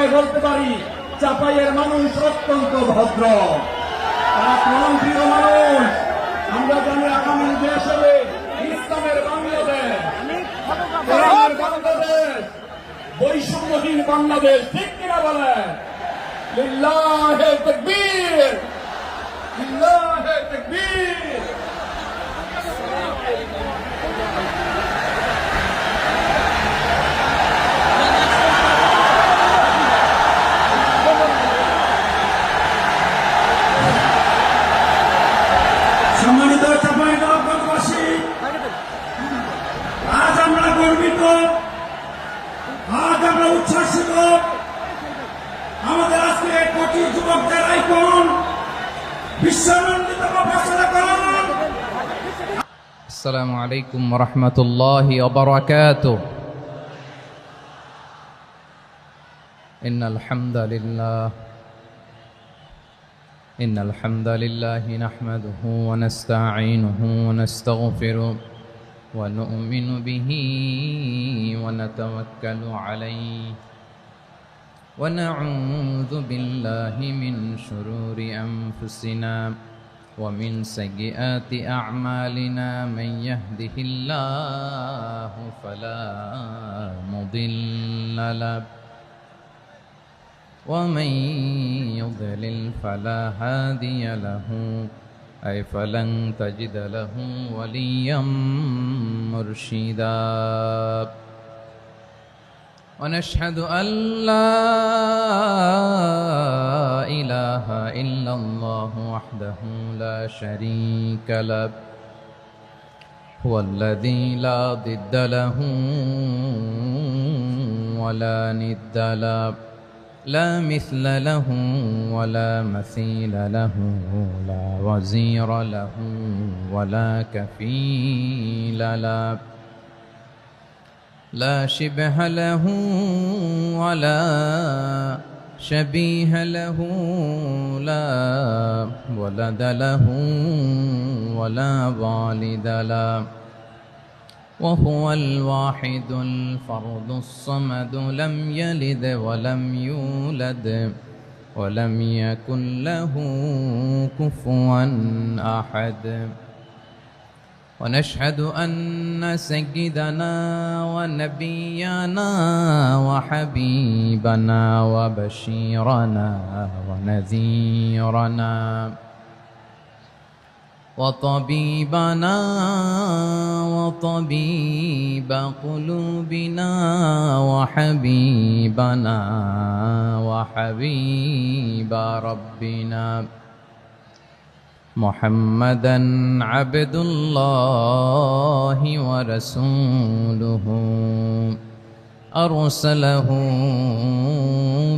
জায়গায় বলতে পারি চাপাইয়ের মানুষ অত্যন্ত ভদ্র, প্রিয় মানুষ। আমরা জানি আগামী দেশ হবে ইসলামের বাংলাদেশ, বাংলাদেশ, বৈষম্যহীন বাংলাদেশ। ঠিক কিনা বলে? লিল্লাহে তাকবীর, লিল্লাহে তাকবীর। সম্মানিত চাঁপাইনবাবগঞ্জবাসী, আজ আমরা গর্বিত, আজ আমরা উচ্ছ্বাসিত। আমাদের আজকে কোটি যুবকদের আইকন, বিশ্বনন্দিত ফয়সালা করুন। আসসালামু আলাইকুম ওয়া রাহমাতুল্লাহি ওয়া বারাকাতুহু। إن الحمد لله نحمده ونستعينه ونستغفره ونؤمن به ونتوكل عليه ونعوذ بالله من شرور أنفسنا ومن سيئات أعمالنا من يهده الله فلا مضل له ومن يضلل فلا هادي له أي فلن تجد له وليا مرشدا ونشهد أن لا إله إلا الله وحده لا شريك له هو الذي لا ضد له ولا ند له لا مثل له ولا مثيل له لا وزير له ولا كفيل له لا شبه له ولا شبيه له لا ولد له ولا والد له وهو الواحد الفرد الصمد لم يلد ولم يولد ولم يكن له كفوا أحد ونشهد أن سيدنا ونبينا وحبيبنا وبشيرنا ونذيرنا وطبيبنا وطبيب قلوبنا وحبيبنا وحبيب ربنا محمدا عبد الله ورسوله أرسله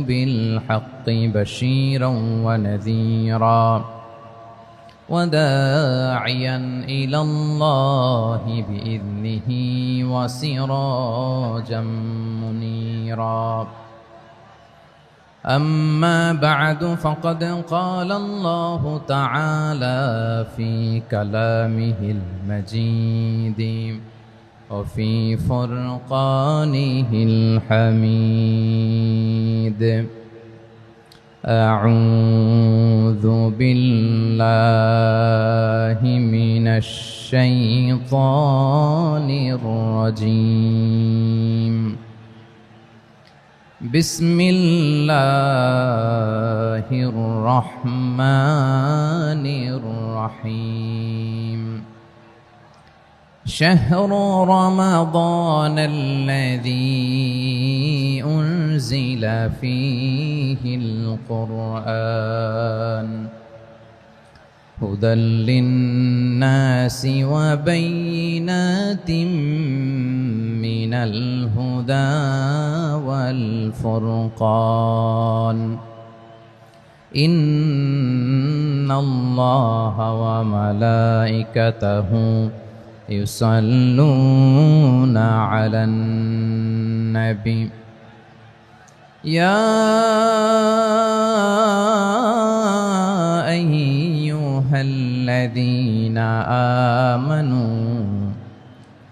بالحق بشيرا ونذيرا وداعيا إلى الله بإذنه وسراجا منيرا أما بعد فقد قال الله تعالى في كلامه المجيد وفي فرقانه الحميد أعوذ بالله من الشيطان الرجيم بسم الله الرحمن الرحيم شهر رمضان الذي أنزل فيه القرآن هدى للناس وبينات من الهدى والفرقان إن الله وملائكته يصلون على النبي يا أيها الذين آمنوا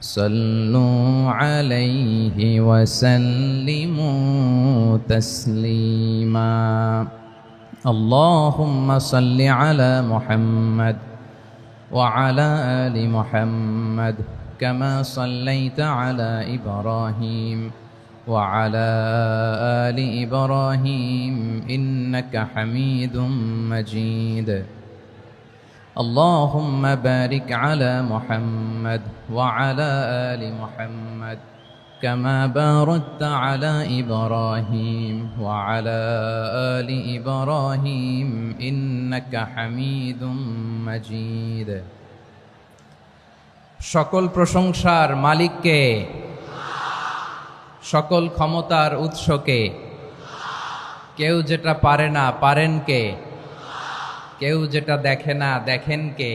صلوا عليه وسلموا تسليما اللهم صل على محمد وعلى آل محمد كما صليت على إبراهيم وعلى آل إبراهيم إنك حميد مجيد اللهم بارك على محمد وعلى آل محمد كما باركت على إبراهيم وعلى آل إبراهيم إنك حميد مجيد সকল প্রশংসার মালিককে, সকল ক্ষমতার উৎসকে। কেউ যেটা পারে না পারেন কে, কেউ যেটা দেখে না দেখেন কে,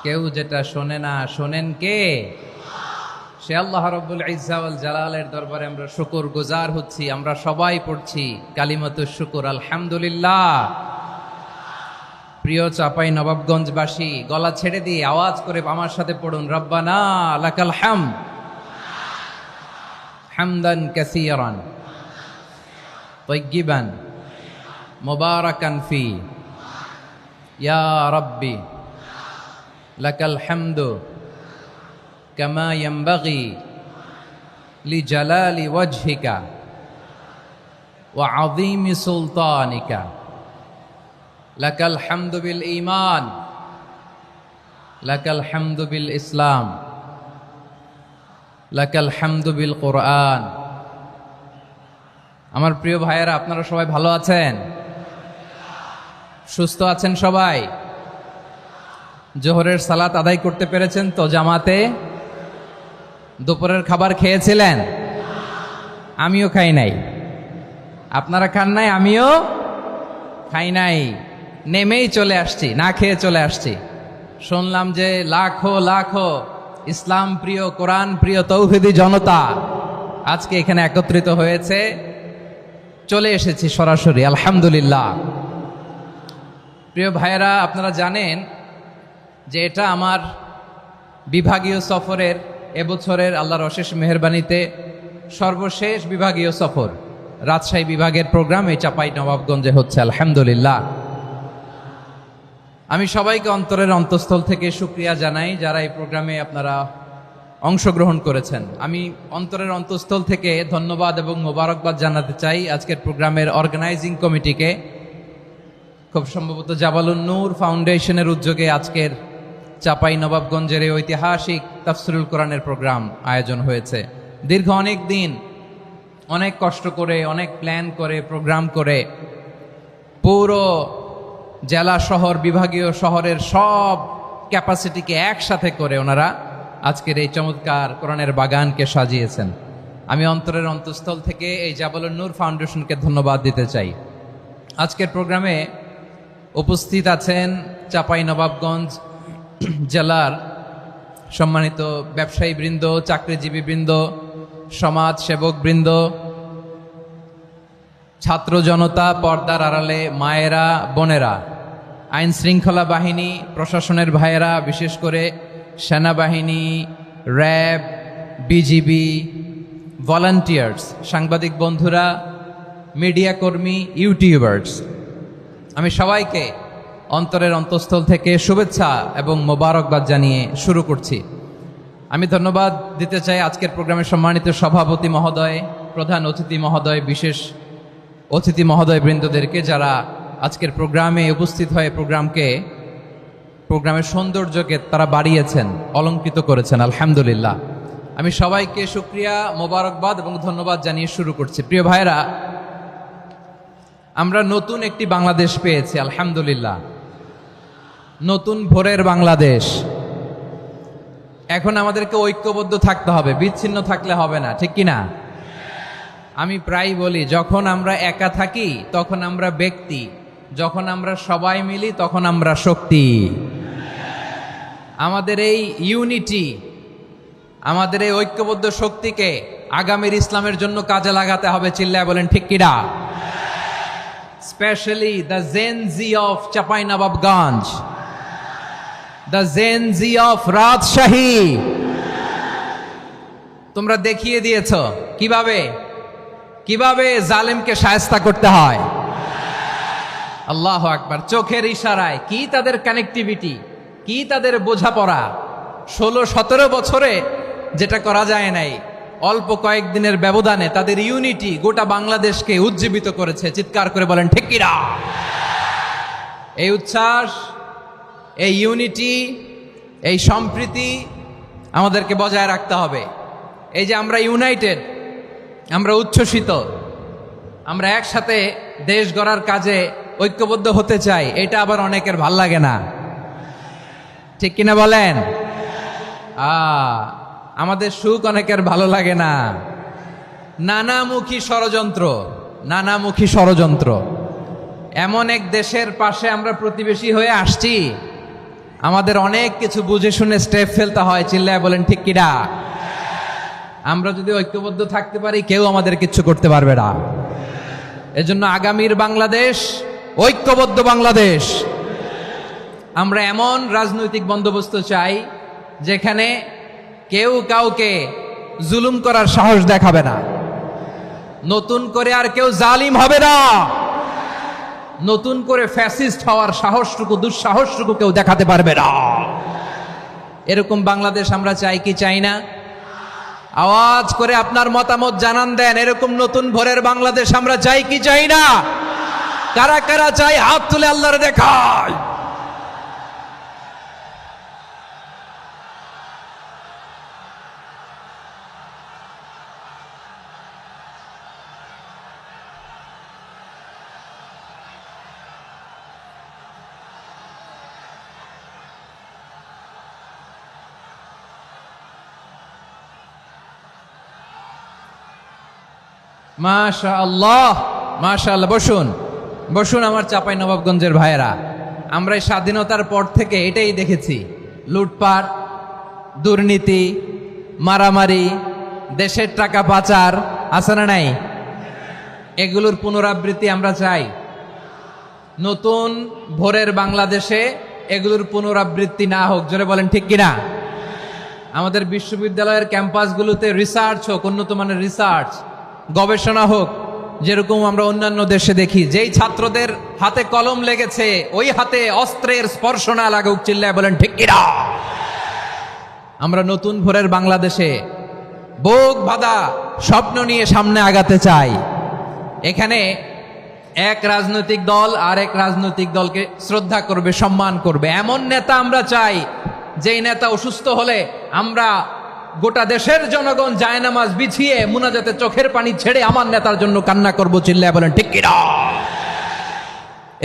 কেউ যেটা শোনে না শোনেন কে? সে আল্লাহ রাব্বুল ইজ্জা ওয়াল জালালের দরবারে আমরা শুকর গুজার হচ্ছি। আমরা সবাই পড়ছি কালিমাতুশ শুকর আলহামদুলিল্লাহ। প্রিয় চাপাই নবাবগঞ্জবাসী, গলা ছেড়ে দিয়ে আওয়াজ করে আমার সাথে পড়ুন, রব্বানা লাকাল হামদ হামদান কাসীরান তাইয়্যিবান মুবারাকান ফি ইয়া রাব্বি লাকাল হামদু কামা ইয়ানবাগি লিজালালি ওয়াজহিকা ওয়া আযীমি সুলতানিকা লাকাল হামদু বিল ঈমান লাকাল হামদু বিল ইসলাম লাকাল হামদু বিল কোরআন। আমার প্রিয় ভাইয়েরা, আপনারা সবাই ভালো আছেন? সুস্থ আছেন সবাই? জোহরের সালাত আদায় করতে পেরেছেন তো জামাতে? দুপুরের খাবার খেয়েছিলেন? আমিও খাই নাই। আপনারা খান নাই, আমিও খাই নাই। নেমেই চলে আসছি, না খেয়ে চলে আসছি। শুনলাম যে লাখো লাখো ইসলাম প্রিয়, কোরআন প্রিয় তৌহিদি জনতা আজকে এখানে একত্রিত হয়েছে। চলে এসেছি সরাসরি, আলহামদুলিল্লাহ। প্রিয় ভাইয়েরা, আপনারা জানেন যে এটা আমার বিভাগীয় সফরের, এবছরের আল্লাহর অশেষ মেহেরবানিতে সর্বশেষ বিভাগীয় সফর। রাজশাহী বিভাগের প্রোগ্রাম এই চাপাই নবাবগঞ্জে হচ্ছে, আলহামদুলিল্লাহ। আমি সবাইকে অন্তরের অন্তঃস্থল থেকে শুকরিয়া জানাই যারা এই প্রোগ্রামে আপনারা অংশগ্রহণ করেছেন। আমি অন্তরের অন্তঃস্থল থেকে ধন্যবাদ এবং মোবারকবাদ জানাতে চাই আজকের প্রোগ্রামের অর্গানাইজিং কমিটিকে। খুব সম্ভবত জাবালুন নূর ফাউন্ডেশনের উদ্যোগে আজকের চাপাই নবাবগঞ্জের এই ঐতিহাসিক তাফসিরুল কোরআনের প্রোগ্রাম আয়োজন হয়েছে। দীর্ঘ অনেক দিন, অনেক কষ্ট করে, অনেক প্ল্যান করে, প্রোগ্রাম করে পুরো জেলা শহর, বিভাগীয় শহরের সব ক্যাপাসিটিকে একসাথে করে ওনারা আজকের এই চমৎকার কোরআনের বাগানকে সাজিয়েছেন। আমি অন্তরের অন্তঃস্থল থেকে এই জাবালুন নূর ফাউন্ডেশনকে ধন্যবাদ দিতে চাই। আজকের প্রোগ্রামে উপস্থিত আছেন চাপাই নবাবগঞ্জ জেলার সম্মানিত ব্যবসায়ী বৃন্দ, চাকরিজীবী বৃন্দ, সমাজ সেবক বৃন্দ, ছাত্র জনতা, পর্দার আড়ালে মায়েরা, বোনেরা, আইন শৃঙ্খলা বাহিনী, প্রশাসনের ভাইয়েরা, বিশেষ করে সেনাবাহিনী, র্যাব, বিজিবি, ভলান্টিয়ার্স, সাংবাদিক বন্ধুরা, মিডিয়া কর্মী, ইউটিউবার্স, আমি সবাইকে অন্তরের অন্তঃস্থল থেকে শুভেচ্ছা এবং মোবারকবাদ জানিয়ে শুরু করছি। আমি ধন্যবাদ দিতে চাই আজকের প্রোগ্রামের সম্মানিত সভাপতি মহোদয়, প্রধান অতিথি মহোদয়, বিশেষ অতিথি মহোদয় বৃন্দদেরকে যারা আজকের প্রোগ্রামে উপস্থিত হয়ে প্রোগ্রামের সৌন্দর্যকে তারা বাড়িয়েছেন, অলঙ্কৃত করেছেন, আলহামদুলিল্লাহ। আমি সবাইকে শুকরিয়া, মোবারকবাদ এবং ধন্যবাদ জানিয়ে শুরু করছি। প্রিয় ভাইরা, আমরা নতুন একটি বাংলাদেশ পেয়েছি, আলহামদুলিল্লাহ। নতুন ভোরের বাংলাদেশ। এখন আমাদেরকে ঐক্যবদ্ধ থাকতে হবে, বিচ্ছিন্ন থাকলে হবে না, ঠিক কিনা? আমি প্রায় বলি, যখন আমরা একা থাকি তখন আমরা ব্যক্তি, যখন আমরা সবাই মিলি তখন আমরা শক্তি। আমাদের এই ইউনিটি, আমাদের এই ঐক্যবদ্ধ শক্তিকে আগামীর ইসলামের জন্য কাজে লাগাতে হবে। চিল্লায় বলেন ঠিক কিনা? Specially the Gen Z of Chapainawabganj, the Gen Z of Rajshahi. তোমরা দেখিয়ে দিয়েছ কিভাবে কিভাবে জালেমকে শায়েস্তা করতে হয়। আল্লাহু আকবার। চোখের ইশারায় কি তাদের কানেক্টিভিটি, কি তাদের বোঝাপড়া। 16-17 বছরে যেটা করা যায় নাই, অল্প কয়েকদিনের ব্যবধানে তাদের ইউনিটি গোটা বাংলাদেশকে উজ্জীবিত করেছে। চিৎকার করে বলেন ঠিক কিনা? এই উচ্ছ্বাস, এই ইউনিটি, এই সম্প্রীতি আমাদেরকে বজায় রাখতে হবে। এই যে আমরা ইউনাইটেড, আমরা উচ্ছ্বসিত, আমরা একসাথে দেশ গড়ার কাজে ঐক্যবদ্ধ হতে চাই, এটা আবার অনেকের ভাল লাগে না। ঠিক কিনা বলেন? আমাদের সুখ অনেকের ভালো লাগে না। নানামুখী ষড়যন্ত্র, নানামুখী ষড়যন্ত্র। এমন এক দেশের পাশে আমরা প্রতিবেশী হয়ে আসছি, আমাদের অনেক কিছু বুঝে শুনে স্টেপ ফেলতে হয়। চিল্লায় বলেন ঠিক কিনা? আমরা যদি ঐক্যবদ্ধ থাকতে পারি, কেউ আমাদের কিচ্ছু করতে পারবে না। এজন্য আগামীর বাংলাদেশ ঐক্যবদ্ধ বাংলাদেশ। আমরা এমন রাজনৈতিক বন্দোবস্ত চাই যেখানে কেউ কাউকে জুলুম করার সাহস দেখাবে না। নতুন করে আর কেউ জালিম হবে না। নতুন করে ফ্যাসিস্ট হওয়ার সাহসটুকু, দুঃসাহসটুকু কেউ দেখাতে পারবে না। এরকম বাংলাদেশ আমরা চাই কি চাই না? আওয়াজ করে আপনার মতামত জানান দেন। এরকম নতুন ভোরের বাংলাদেশ আমরা চাই কি চাই না? কারা কারা চাই হাত তুলে আল্লাহর দেখায়। মাশাআল্লাহ, মাশাআল্লাহ। বসুন, বসুন আমার চাঁপাই নবাবগঞ্জের ভাইয়েরা। আমরা এই স্বাধীনতার পর থেকে এটাই দেখেছি, লুটপাট, দুর্নীতি, মারামারি, দেশের টাকা পাচার, আছে না নাই? এগুলোর পুনরাবৃত্তি আমরা চাই। নতুন ভোরের বাংলাদেশে এগুলোর পুনরাবৃত্তি না হোক। জোরে বলেন ঠিক কিনা? আমাদের বিশ্ববিদ্যালয়ের ক্যাম্পাসগুলোতে রিসার্চ হোক, উন্নত মানের রিসার্চ, গবেষণা হোক, যেরকম আমরা অন্যান্য দেশে দেখি। যেই ছাত্রদের হাতে কলম লেগেছে, ওই হাতে অস্ত্রের স্পর্শ না লাগুক। চিল্লায় বলেন ঠিক কিনা? আমরা নতুন ভোরের বাংলাদেশে বুক বাঁধা স্বপ্ন নিয়ে সামনে আগাতে চাই। এখানে এক রাজনৈতিক দল আর এক রাজনৈতিক দলকে শ্রদ্ধা করবে, সম্মান করবে, এমন নেতা আমরা চাই যেই নেতা অসুস্থ হলে আমরা গোটা দেশের জনগণ জায়নামাজ বিছিয়ে মুনাজাতে চোখের পানি ছেড়ে আমার নেতার জন্য কান্না করব। চিল্লায় বলেন ঠিক কিনা?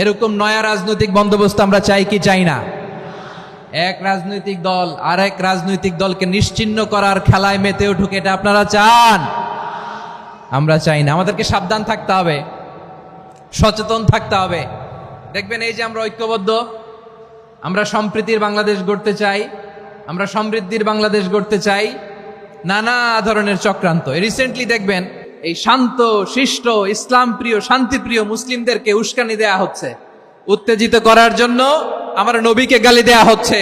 এরকম নয়া রাজনৈতিক বন্দোবস্ত আমরা চাই কি চাই না? এক রাজনৈতিক দল আর এক রাজনৈতিক দলকে নিশ্চিহ্ন করার খেলায় মেতে উঠুক, এটা আপনারা চান? আমরা চাই না। আমাদেরকে সাবধান থাকতে হবে, সচেতন থাকতে হবে। দেখবেন এই যে আমরা ঐক্যবদ্ধ, আমরা সম্প্রীতির বাংলাদেশ গড়তে চাই, আমরা সমৃদ্ধির বাংলাদেশ গড়তে চাই। নানা ধরনের চক্রান্ত। রিসেন্টলি দেখবেন এই শান্ত শিষ্ট ইসলাম প্রিয় শান্তিপ্রিয় মুসলিমদেরকে উস্কানি দেয়া হচ্ছে, উত্তেজিত করার জন্য আমার নবীকে গালি দেয়া হচ্ছে।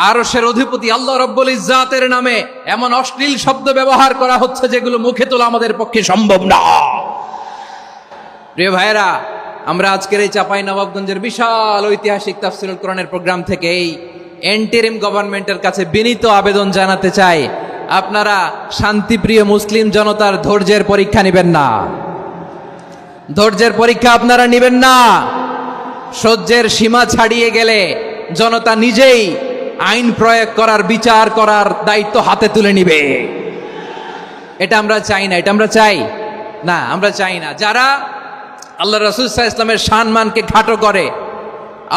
আরশের অধিপতি আল্লাহ রব্বুল ইজ্জাতের নামে এমন অশ্লীল শব্দ ব্যবহার করা হচ্ছে যেগুলো মুখে তোলা আমাদের পক্ষে সম্ভব না। প্রিয় ভাইয়েরা, আমরা আজকের এই চাঁপাই নবাবগঞ্জের বিশাল ঐতিহাসিক তাফসীরুল কোরআনের প্রোগ্রাম থেকে এই এন্টিরিম গভর্নমেন্টের কাছে বিনীত আবেদন জানাতে চাই, আপনারা শান্তিপ্রিয় মুসলিম জনতার ধৈর্যের পরীক্ষা নেবেন না। ধৈর্যের পরীক্ষা আপনারা নেবেন না। সহ্যের সীমা ছাড়িয়ে গেলে জনতা নিজেই আইন প্রয়োগ করার, বিচার করার দায়িত্ব হাতে তুলে নিবে। এটা আমরা চাই না। এটা আমরা চাই না, আমরা চাই না। যারা আল্লাহ রাসূল সাল্লাল্লাহু আলাইহি ওয়াসাল্লামের সম্মানকে খাটো করে,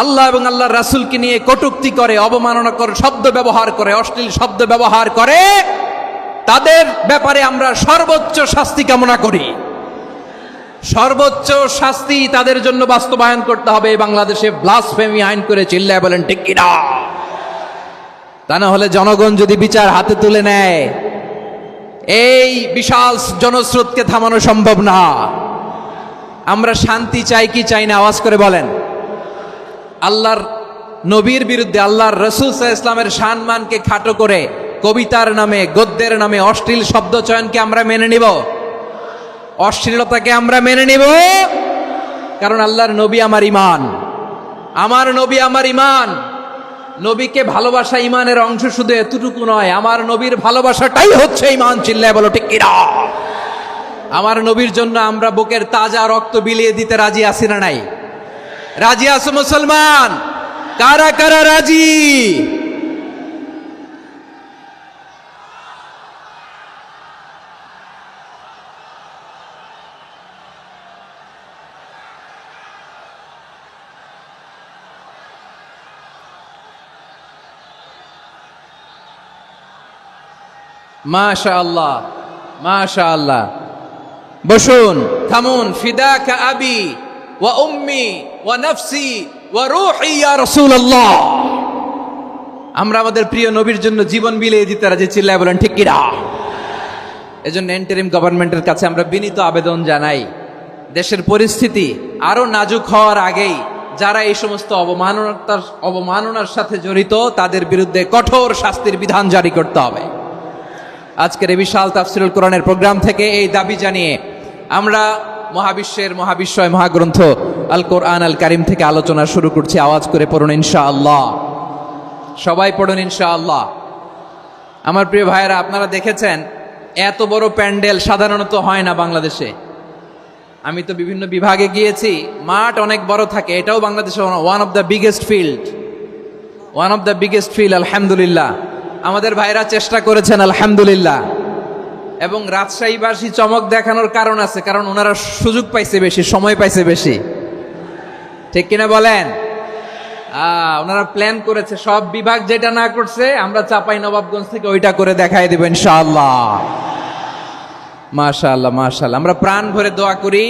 আল্লাহ এবং আল্লাহর রাসূলকে নিয়ে কটূক্তি করে, অবমাননাকর শব্দ ব্যবহার করে, অশ্লীল শব্দ ব্যবহার করে, তাদের ব্যাপারে আমরা সর্বোচ্চ শাস্তি কামনা করি। সর্বোচ্চ শাস্তি তাদের জন্য বাস্তবায়ন করতে হবে। বাংলাদেশে ব্লাসফেমি আইন করে। চিল্লায় বলেন ঠিক কিনা? তা না হলে জনগণ যদি বিচার হাতে তুলে নেয়, এই বিশাল জনস্রোতকে থামানো সম্ভব না। আমরা শান্তি চাই কি চাই না? আওয়াজ করে বলেন। আল্লাহর নবীর বিরুদ্ধে, আল্লাহর রাসূল সাল্লাল্লাহু আলাইহি ওয়াসাল্লামের সম্মানকে খাটো করে কবিতার নামে, গদ্যের নামে অশ্লীল শব্দ চয়নকে আমরা মেনে নিব? অশ্লীলতাকে আমরা মেনে নেব, কারণ আল্লাহর নবী আমার ঈমান, আমার নবী আমার ঈমান। নবীকে ভালোবাসা ঈমানের অংশ শুধু এতটুকু নয়, আমার নবীর ভালোবাসাটাই হচ্ছে ঈমান। চিল্লায় বলো ঠিক কিনা? আমার নবীর জন্য আমরা বুকের তাজা রক্ত বিলিয়ে দিতে রাজি আছি না নাই? রাজি আছো মুসলমান? কারা কারা রাজি? মাশাআল্লাহ, মাশাআল্লাহ। বসুন, থামুন। ফিদাকা আবি ওয়া উম্মি ওয়া নফসি ওয়া রূহি ইয়া রাসূলুল্লাহ। আমরা আমাদের প্রিয় নবীর জন্য জীবন বিলিয়ে দিতে রাজি। চিল্লায় বলেন ঠিক কিনা? এজন্য ইন্টারিম গভর্নমেন্টের কাছে আমরা বিনীত আবেদন জানাই, দেশের পরিস্থিতি আরো নাজুক হওয়ার আগেই যারা এই সমস্ত অবমাননার সাথে জড়িত তাদের বিরুদ্ধে কঠোর শাস্তির বিধান জারি করতে হবে। আজকের এই বিশাল তাফসিরুল কোরআনের প্রোগ্রাম থেকে এই দাবি জানিয়ে আমরা মহাবিশ্বের মহাবিশ্বয় মহাগ্রন্থ আল কোরআন আল কারিম থেকে আলোচনা শুরু করছি। আওয়াজ করে পড়ুন ইনশাআল্লাহ। সবাই পড়ুন ইনশাআল্লাহ। আমার প্রিয় ভাইয়েরা, আপনারা দেখেছেন এত বড় প্যান্ডেল সাধারণত হয় না বাংলাদেশে। আমি তো বিভিন্ন বিভাগে গিয়েছি, মাঠ অনেক বড় থাকে। এটাও বাংলাদেশে one of the biggest field. আলহামদুলিল্লাহ, আমাদের ভাইরা চেষ্টা করেছেন আলহামদুলিল্লাহ। এবং রাজশাহীবাসী চমক দেখানোর কারণ আছে, কারণ ওনারা সুযোগ পাইছে বেশি, সময় পাইছে বেশি। ঠিক কিনা বলেন? ওনারা প্ল্যান করেছে, সব বিভাগ যেটা না করছে আমরা চাপাই নবাবগঞ্জ থেকে ওইটা করে দেখাই দেব ইনশাআল্লাহ। মাশাআল্লাহ, মাশাআল্লাহ। আমরা প্রাণ ভরে দোয়া করি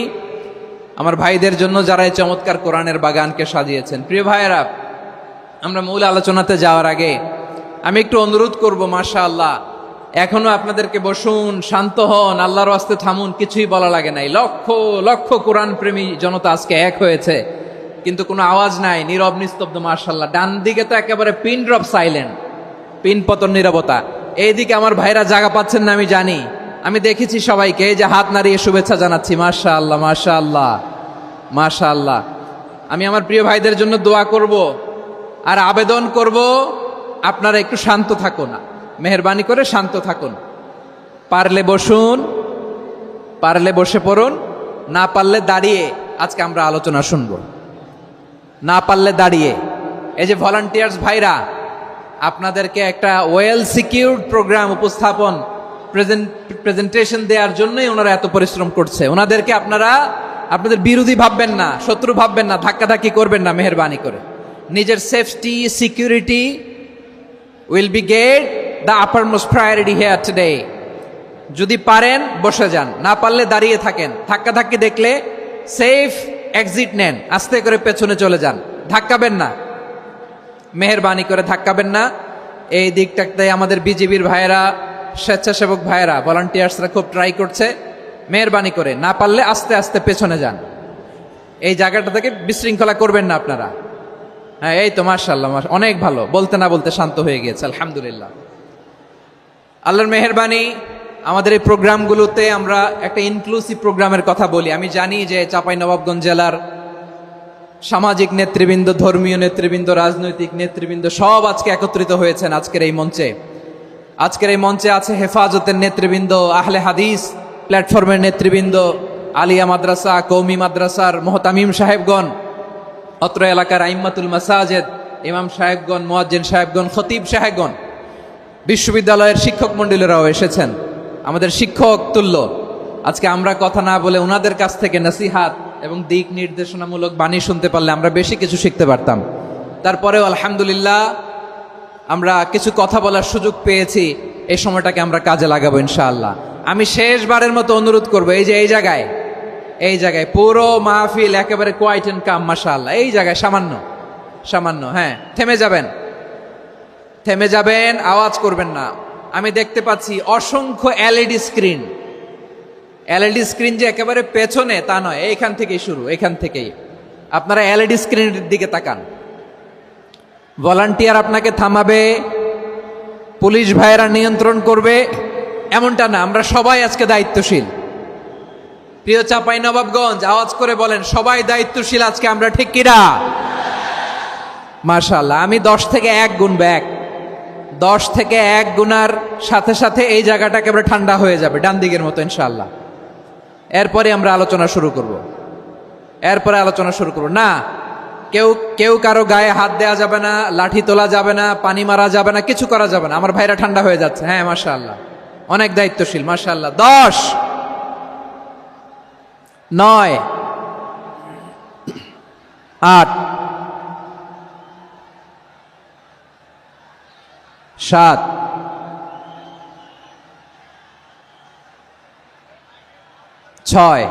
আমার ভাইদের জন্য যারা এই চমৎকার কোরআনের বাগানকে সাজিয়েছেন। প্রিয় ভাইয়েরা, আমরা মূল আলোচনাতে যাওয়ার আগে আমি একটু অনুরোধ করব, মাশাআল্লাহ, এখনো আপনাদেরকে বসুন, শান্ত হন, আল্লাহর ওয়াস্তে থামুন, কিছুই বলা লাগে নাই। লক্ষ লক্ষ কোরআন প্রেমী জনতা আজকে এক হয়েছে, কিন্তু কোনো আওয়াজ নাই, নীরব নিস্তব্ধ। মাশাআল্লাহ, ডান দিকে তো একেবারে পিন ড্রপ সাইলেন্ট, পিন পতন নীরবতা। এইদিকে আমার ভাইরা জায়গা পাচ্ছেন না আমি জানি, আমি দেখেছি সবাইকে, এই যে হাত নাড়িয়ে শুভেচ্ছা জানাচ্ছি। মাশাআল্লাহ, মাশাআল্লাহ, মাশাআল্লাহ। আমি আমার প্রিয় ভাইদের জন্য দোয়া করব আর আবেদন করব, আপনারা একটু শান্ত থাকুন, মেহেরবানি করে শান্ত থাকুন। পারলে বসুন, পারলে বসে পড়ুন, না পারলে দাঁড়িয়ে আজকে আমরা আলোচনা শুনব। না পারলে দাঁড়িয়ে। এই যে ভলান্টিয়ার্স ভাইরা, আপনাদেরকে একটা ওয়েল সিকিউরড প্রোগ্রাম উপস্থাপন প্রেজেন্টেশন দেওয়ার জন্যই ওনারা এত পরিশ্রম করছে। ওনাদেরকে আপনারা আপনাদের বিরোধী ভাববেন না, শত্রু ভাববেন না, ধাক্কাধাক্কি করবেন না, মেহেরবানি করে। নিজের safety, security will be get the uppermost priority here today. যদি পারেন বসে যান, না পারলে দাঁড়িয়ে থাকেন। ধাক্কাধাক্কি দেখলে সেফ এক্সিট নেন, আস্তে করে পেছনে চলে যান, ধাক্কাবেন না, মেহেরবানি করে ধাক্কাবেন না। এই দিকটাতে আমাদের বিজিবির ভাইয়েরা, স্বেচ্ছাসেবক ভাইয়েরা, ভলান্টিয়ার্সরা খুব ট্রাই করছে। মেহেরবানি করে না পারলে আস্তে আস্তে পেছনে যান। এই জায়গাটা থেকে বিশৃঙ্খলা করবেন না আপনারা। হ্যাঁ, এই তো মাশাআল্লাহ, অনেক ভালো। বলতে না বলতে শান্ত হয়ে গিয়েছে, আলহামদুলিল্লাহ। আল্লাহর মেহেরবানি, আমাদের এই প্রোগ্রামগুলোতে আমরা একটা ইনক্লুসিভ প্রোগ্রামের কথা বলি। আমি জানি যে চাঁপাইনবাবগঞ্জ জেলার সামাজিক নেতৃবৃন্দ, ধর্মীয় নেতৃবৃন্দ, রাজনৈতিক নেতৃবৃন্দ সব আজকে একত্রিত হয়েছেন আজকের এই মঞ্চে। আজকের এই মঞ্চে আছে হেফাজতের নেতৃবৃন্দ, আহলে হাদিস প্ল্যাটফর্মের নেতৃবৃন্দ, আলিয়া মাদ্রাসা, কৌমি মাদ্রাসার মোহতামিম সাহেবগণ, অত্র এলাকার আইম্মাতুল মাসাজিদ, ইমাম সাহেবগণ, মুয়াজ্জিন সাহেবগণ, খতিব সাহেবগণ, বিশ্ববিদ্যালয়ের শিক্ষক মণ্ডলীরাও এসেছেন, আমাদের শিক্ষক তুল্য। আজকে আমরা কথা না বলে ওনাদের কাছ থেকে নসিহাত এবং দিক নির্দেশনামূলক বাণী শুনতে পারলে আমরা বেশি কিছু শিখতে পারতাম। তারপরেও আলহামদুলিল্লাহ আমরা কিছু কথা বলার সুযোগ পেয়েছি। এই সময়টাকে আমরা কাজে লাগাবো ইনশাআল্লাহ। আমি শেষবারের মতো অনুরোধ করবো, এই যে এই জায়গায় পুরো মাহফিল একেবারে কোয়াইট এন্ড কাম, মাশাআল্লাহ। এই জায়গায় সামান্য, হ্যাঁ, থেমে যাবেন, আওয়াজ করবেন না। আমি দেখতে পাচ্ছি অসংখ্য এলইডি স্ক্রিন যে একেবারে পেছনে তা নয়, এইখান থেকেই শুরু, এইখান থেকেই আপনারা এলইডি স্ক্রিনের দিকে তাকান। ভলান্টিয়ার আপনাকে থামাবে, পুলিশ ভাইয়েরা নিয়ন্ত্রণ করবে, এমনটা না। আমরা সবাই আজকে দায়িত্বশীল। প্রিয় চাপাই নবাবগঞ্জ, আওয়াজ করে বলেন সবাই দায়িত্বশীল আজকে আমরা, ঠিক কিনা? মাশাআল্লাহ। আমি 10 থেকে 1 গুনবো, 10 থেকে 1 গুনার সাথে সাথে এই জায়গাটা একেবারে ঠান্ডা হয়ে যাবে, ডান দিকের মতো ইনশাআল্লাহ। এরপরে আমরা আলোচনা শুরু করব। না, কেউ কারো গায়ে হাত দেওয়া যাবে না, লাঠি তোলা যাবে না, পানি মারা যাবে না, কিছু করা যাবে না। আমার ভাইরা ঠান্ডা হয়ে যাচ্ছে। হ্যাঁ মাশাআল্লাহ, অনেক দায়িত্বশীল মাশাআল্লাহ। 10, 9, 8, 7, 6,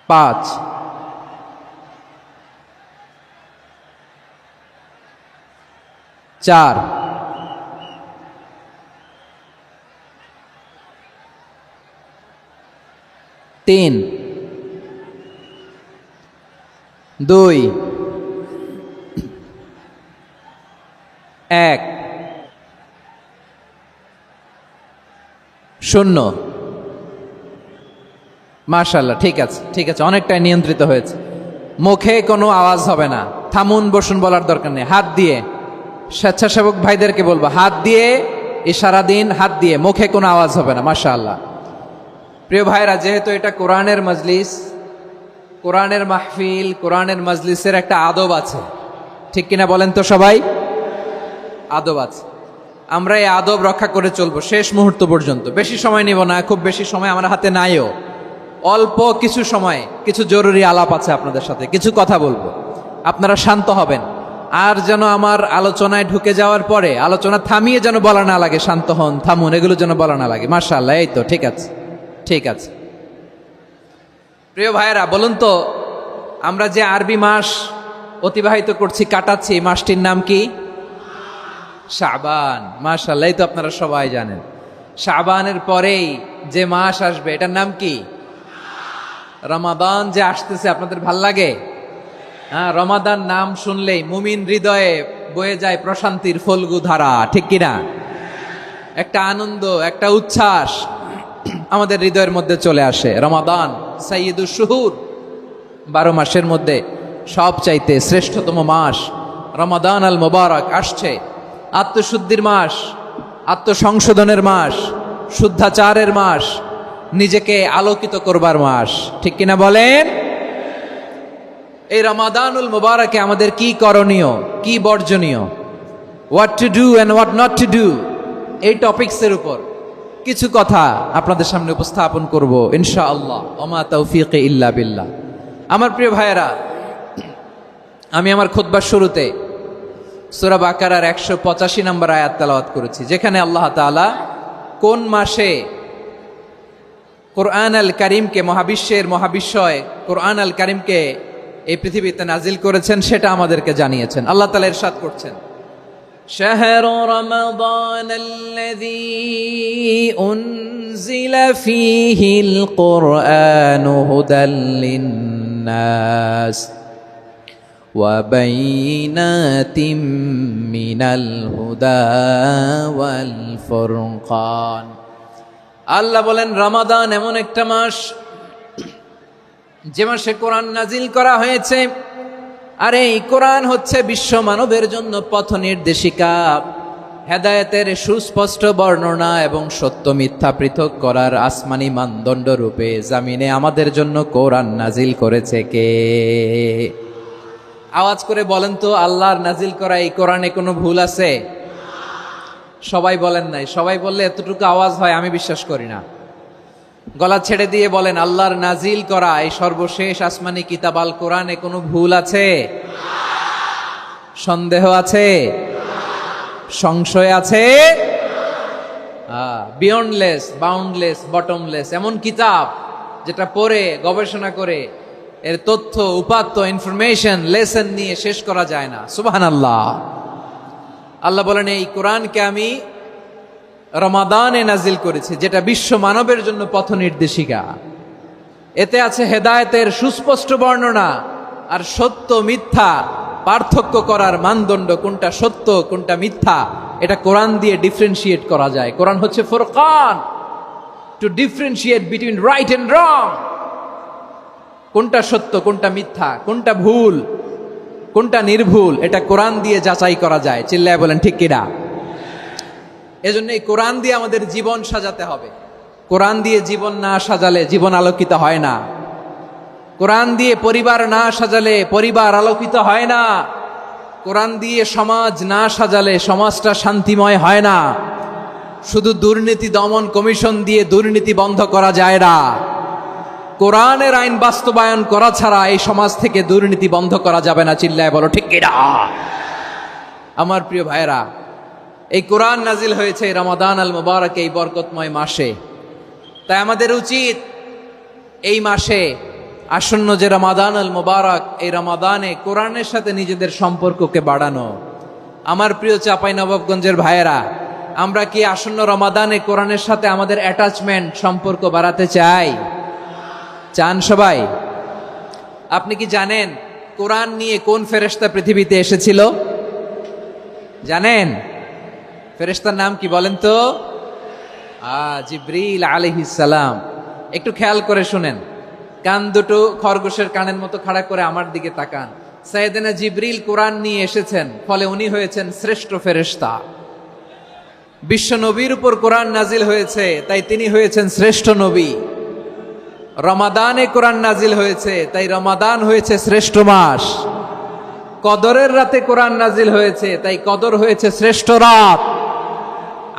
5, 4, 3, 2, 1, 0। মাশাআল্লাহ, ঠিক আছে, অনেকটাই নিয়ন্ত্রিত হয়েছে। মুখে কোনো আওয়াজ হবে না, থামুন বসুন বলার দরকার নেই। হাত দিয়ে, স্বেচ্ছাসেবক ভাইদেরকে বলবো, হাত দিয়ে ইশারা দিন, হাত দিয়ে, মুখে কোনো আওয়াজ হবে না। মাশাআল্লাহ। প্রিয় ভাইরা, যেহেতু এটা কোরআনের মজলিস, কোরআনের মাহফিল, কোরআনের মজলিসের একটা আদব আছে, ঠিক কিনা বলেন তো সবাই? আদব আছে। আমরা এই আদব রক্ষা করে চলবো শেষ মুহূর্ত পর্যন্ত। বেশি সময় নিব না, খুব বেশি সময় আমার হাতে নাইও। অল্প কিছু সময় কিছু জরুরি আলাপ আছে আপনাদের সাথে, কিছু কথা বলবো, আপনারা শান্ত হবেন। আর যেন আমার আলোচনায় ঢুকে যাওয়ার পরে আলোচনা থামিয়ে যেন বলা না লাগে শান্ত হন, থামুন, এগুলো যেন বলা না লাগে। মাশাআল্লাহ, এই তো ঠিক আছে। প্রিয় ভাইয়েরা, বলুন তো, আমরা যে আরবি মাস অতিবাহিত করছি, কাটাচ্ছি, মাসটির নাম কি? শাবান। মাশাআল্লাহ, এই তো আপনারা সবাই জানেন। শাবানের পরেই যে মাস আসবে এটার নাম কি? রমাদান। যে আসতেছে, আপনাদের ভাল লাগে? হ্যাঁ, রমাদান নাম শুনলেই মুমিন হৃদয়ে বয়ে যায় প্রশান্তির ফল্গু ধারা, ঠিক কিনা? একটা আনন্দ, একটা উচ্ছ্বাস আমাদের হৃদয়ের মধ্যে চলে আসে। রমাদান সাইয়্যিদুশ শুহুর, 12 মাসের মধ্যে সবচাইতে শ্রেষ্ঠতম মাস রমাদান আল মুবারক আসছে। আত্মশুদ্ধির মাস, আত্মসংশোধনের মাস, শুদ্ধাচারের মাস, নিজেকে আলোকিত করবার মাস, ঠিক কিনা বলেন? এই রমাদানুল মুবারকে আমাদের কি করণীয়, কি বর্জনীয়, what to do and what not to do, এই টপিকসের উপর কিছু কথা আপনাদের সামনে উপস্থাপন করব ইনশাআল্লাহ। ওমা তাওফীকি ইল্লা বিল্লাহ। আমার প্রিয় ভাইয়েরা, আমি আমার খুতবার শুরুতে সূরা বাকারার 185 নম্বর আয়াত তেলাওয়াত করেছি, যেখানে আল্লাহ তাআলা কোন মাসে কোরআন আল কারীমকে, মহাবিশ্বের মহাবিশ্বয় কোরআন আল কারীমকে এই পৃথিবীতে নাজিল করেছেন সেটা আমাদেরকে জানিয়েছেন। আল্লাহ তাআলা ইরশাদ করছেন, শাহরু রমাদান আল্লাযী উনজিলা ফীহিল কুরআনু হুদাল লিন্নাস ওয়া বাইনাতিম মিনাল হুদা ওয়াল ফুরকান। আল্লাহ বলেন, রমাদান এমন একটা মাস যে মাসে কোরআন নাজিল করা হয়েছে। আর এই কোরআন হচ্ছে বিশ্ব মানবের জন্য পথ নির্দেশিকা, হেদায়েতের সুস্পষ্ট বর্ণনা এবং সত্য মিথ্যা পৃথক করার আসমানি মানদণ্ড রূপে জামিনে আমাদের জন্য কোরআন নাজিল করেছে কে? আওয়াজ করে বলেন তো, আল্লাহর নাজিল করা এই কোরআনে কোনো ভুল আছে? সবাই বলেন নাই। সবাই বললে এতটুকু আওয়াজ হয় আমি বিশ্বাস করি না। গলা ছেড়ে দিয়ে বলেন, আল্লাহর নাজিল করা এই সর্বশেষ আসমানি কিতাব আল কোরআনে কোনো ভুল আছে? সন্দেহ আছে? সংশয় আছে? বিয়ন্ডলেস, বাউন্ডলেস, বটমলেস, এমন কিতাব যেটা পড়ে গবেষণা করে এর তথ্য, উপাত্ত, ইনফরমেশন, লেসন নিয়ে শেষ করা যায় না। সুবহানাল্লাহ। আল্লাহ বলেন, এই কোরআনকে আমি রমাদানে নাজিল করেছি, যেটা বিশ্ব মানবের জন্য পথ নির্দেশিকা। এতে আছে হেদায়েতের সুস্পষ্ট বর্ণনা আর সত্য মিথ্যা পার্থক্য করার মানদণ্ড, কোনটা সত্য কোনটা মিথ্যা এটা কোরআন দিয়ে ডিফারেন্সিয়েট করা যায়। কোরআন হচ্ছে ফুরকান, to differentiate between right and wrong. কোনটা সত্য, কোনটা মিথ্যা, কোনটা ভুল, কোনটা নির্ভুল, এটা কোরআন দিয়ে যাচাই করা যায়। চিল্লায় বলেন ঠিক কিনা? এজন্য এই কোরআন দিয়ে আমাদের জীবন সাজাতে হবে। কোরআন দিয়ে জীবন না সাজালে জীবন আলোকিত হয় না। কোরআন দিয়ে পরিবার না সাজালে পরিবার আলোকিত হয় না। কোরআন দিয়ে সমাজ না সাজালে সমাজটা শান্তিময় হয় না। শুধু দুর্নীতি দমন কমিশন দিয়ে দুর্নীতি বন্ধ করা যায় না। কোরআনের আইন বাস্তবায়ন করা ছাড়া এই সমাজ থেকে দুর্নীতি বন্ধ করা যাবে না। চিল্লায় বলো ঠিক কিনা? আমার প্রিয় ভাইরা, এই কোরআন নাজিল হয়েছে রমাদান আল মুবারক, এই বরকতময় মাসে। তাই আমাদের উচিত এই মাসে আসন্ন যে রমাদান আল মুবারক, এই রমাদানে কোরআনের সাথে নিজেদের সম্পর্ককে বাড়ানো। আমার প্রিয় চাঁপাইনবাবগঞ্জের ভাইয়েরা, আমরা কি আসন্ন রমাদানে কোরআনের সাথে আমাদের অ্যাটাচমেন্ট, সম্পর্ক বাড়াতে চাই? চান সবাই? আপনি কি জানেন কোরআন নিয়ে কোন ফেরেশতা পৃথিবীতে এসেছিল? জানেন? ফেরেশতার নাম কি বলেন তো? জিবরিল আলাইহিস সালাম। একটু খেয়াল করে শুনেন, কান দুটো খরগোশের কানের মতো খাড়া করে আমার দিকে তাকান। সাইয়েদনা জিবরিল কোরআন নিয়ে এসেছেন, ফলে উনি হয়েছেন শ্রেষ্ঠ ফেরেশতা। বিশ্ব নবীর উপর কোরআন নাজিল হয়েছে, তাই তিনি হয়েছেন শ্রেষ্ঠ নবী। রমাদানে কোরআন নাজিল হয়েছে, তাই রমাদান হয়েছে শ্রেষ্ঠ মাস। কদরের রাতে কোরআন নাজিল হয়েছে, তাই কদর হয়েছে শ্রেষ্ঠ রাত।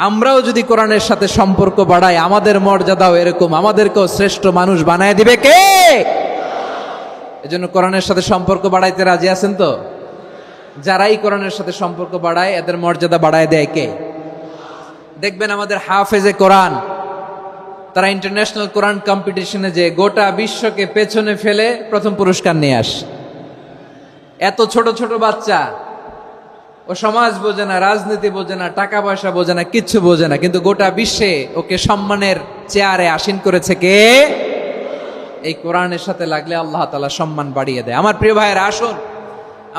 আমরাও যদি কোরআনের সাথে সম্পর্ক বাড়াই, আমাদের মর্যাদাও এরকম, আমাদেরকেও শ্রেষ্ঠ মানুষ বানায় দিবে কে? এজন্য কোরআনের সাথে সম্পর্ক বাড়াইতে রাজি আছেন তো? যারাই কোরআনের সাথে সম্পর্ক বাড়ায়, এদের মর্যাদা বাড়ায় দেয় কে? দেখবেন আমাদের হাফেজে কোরআন, তারা ইন্টারন্যাশনাল কোরআন কম্পিটিশনে যে গোটা বিশ্বকে পেছনে ফেলে প্রথম পুরস্কার নিয়ে আসে। এত ছোট ছোট বাচ্চা, ও সমাজ বোঝে না, রাজনীতি বোঝে না, টাকা পয়সা বোঝে না, কিচ্ছু বোঝে না, কিন্তু গোটা বিশ্বে ওকে সম্মানের চেয়ারে আসীন করেছে কে? এই কোরআনের সাথে লাগলে আল্লাহ তাআলা সম্মান বাড়িয়ে দেয়। আমার প্রিয় ভাইয়েরা, আসুন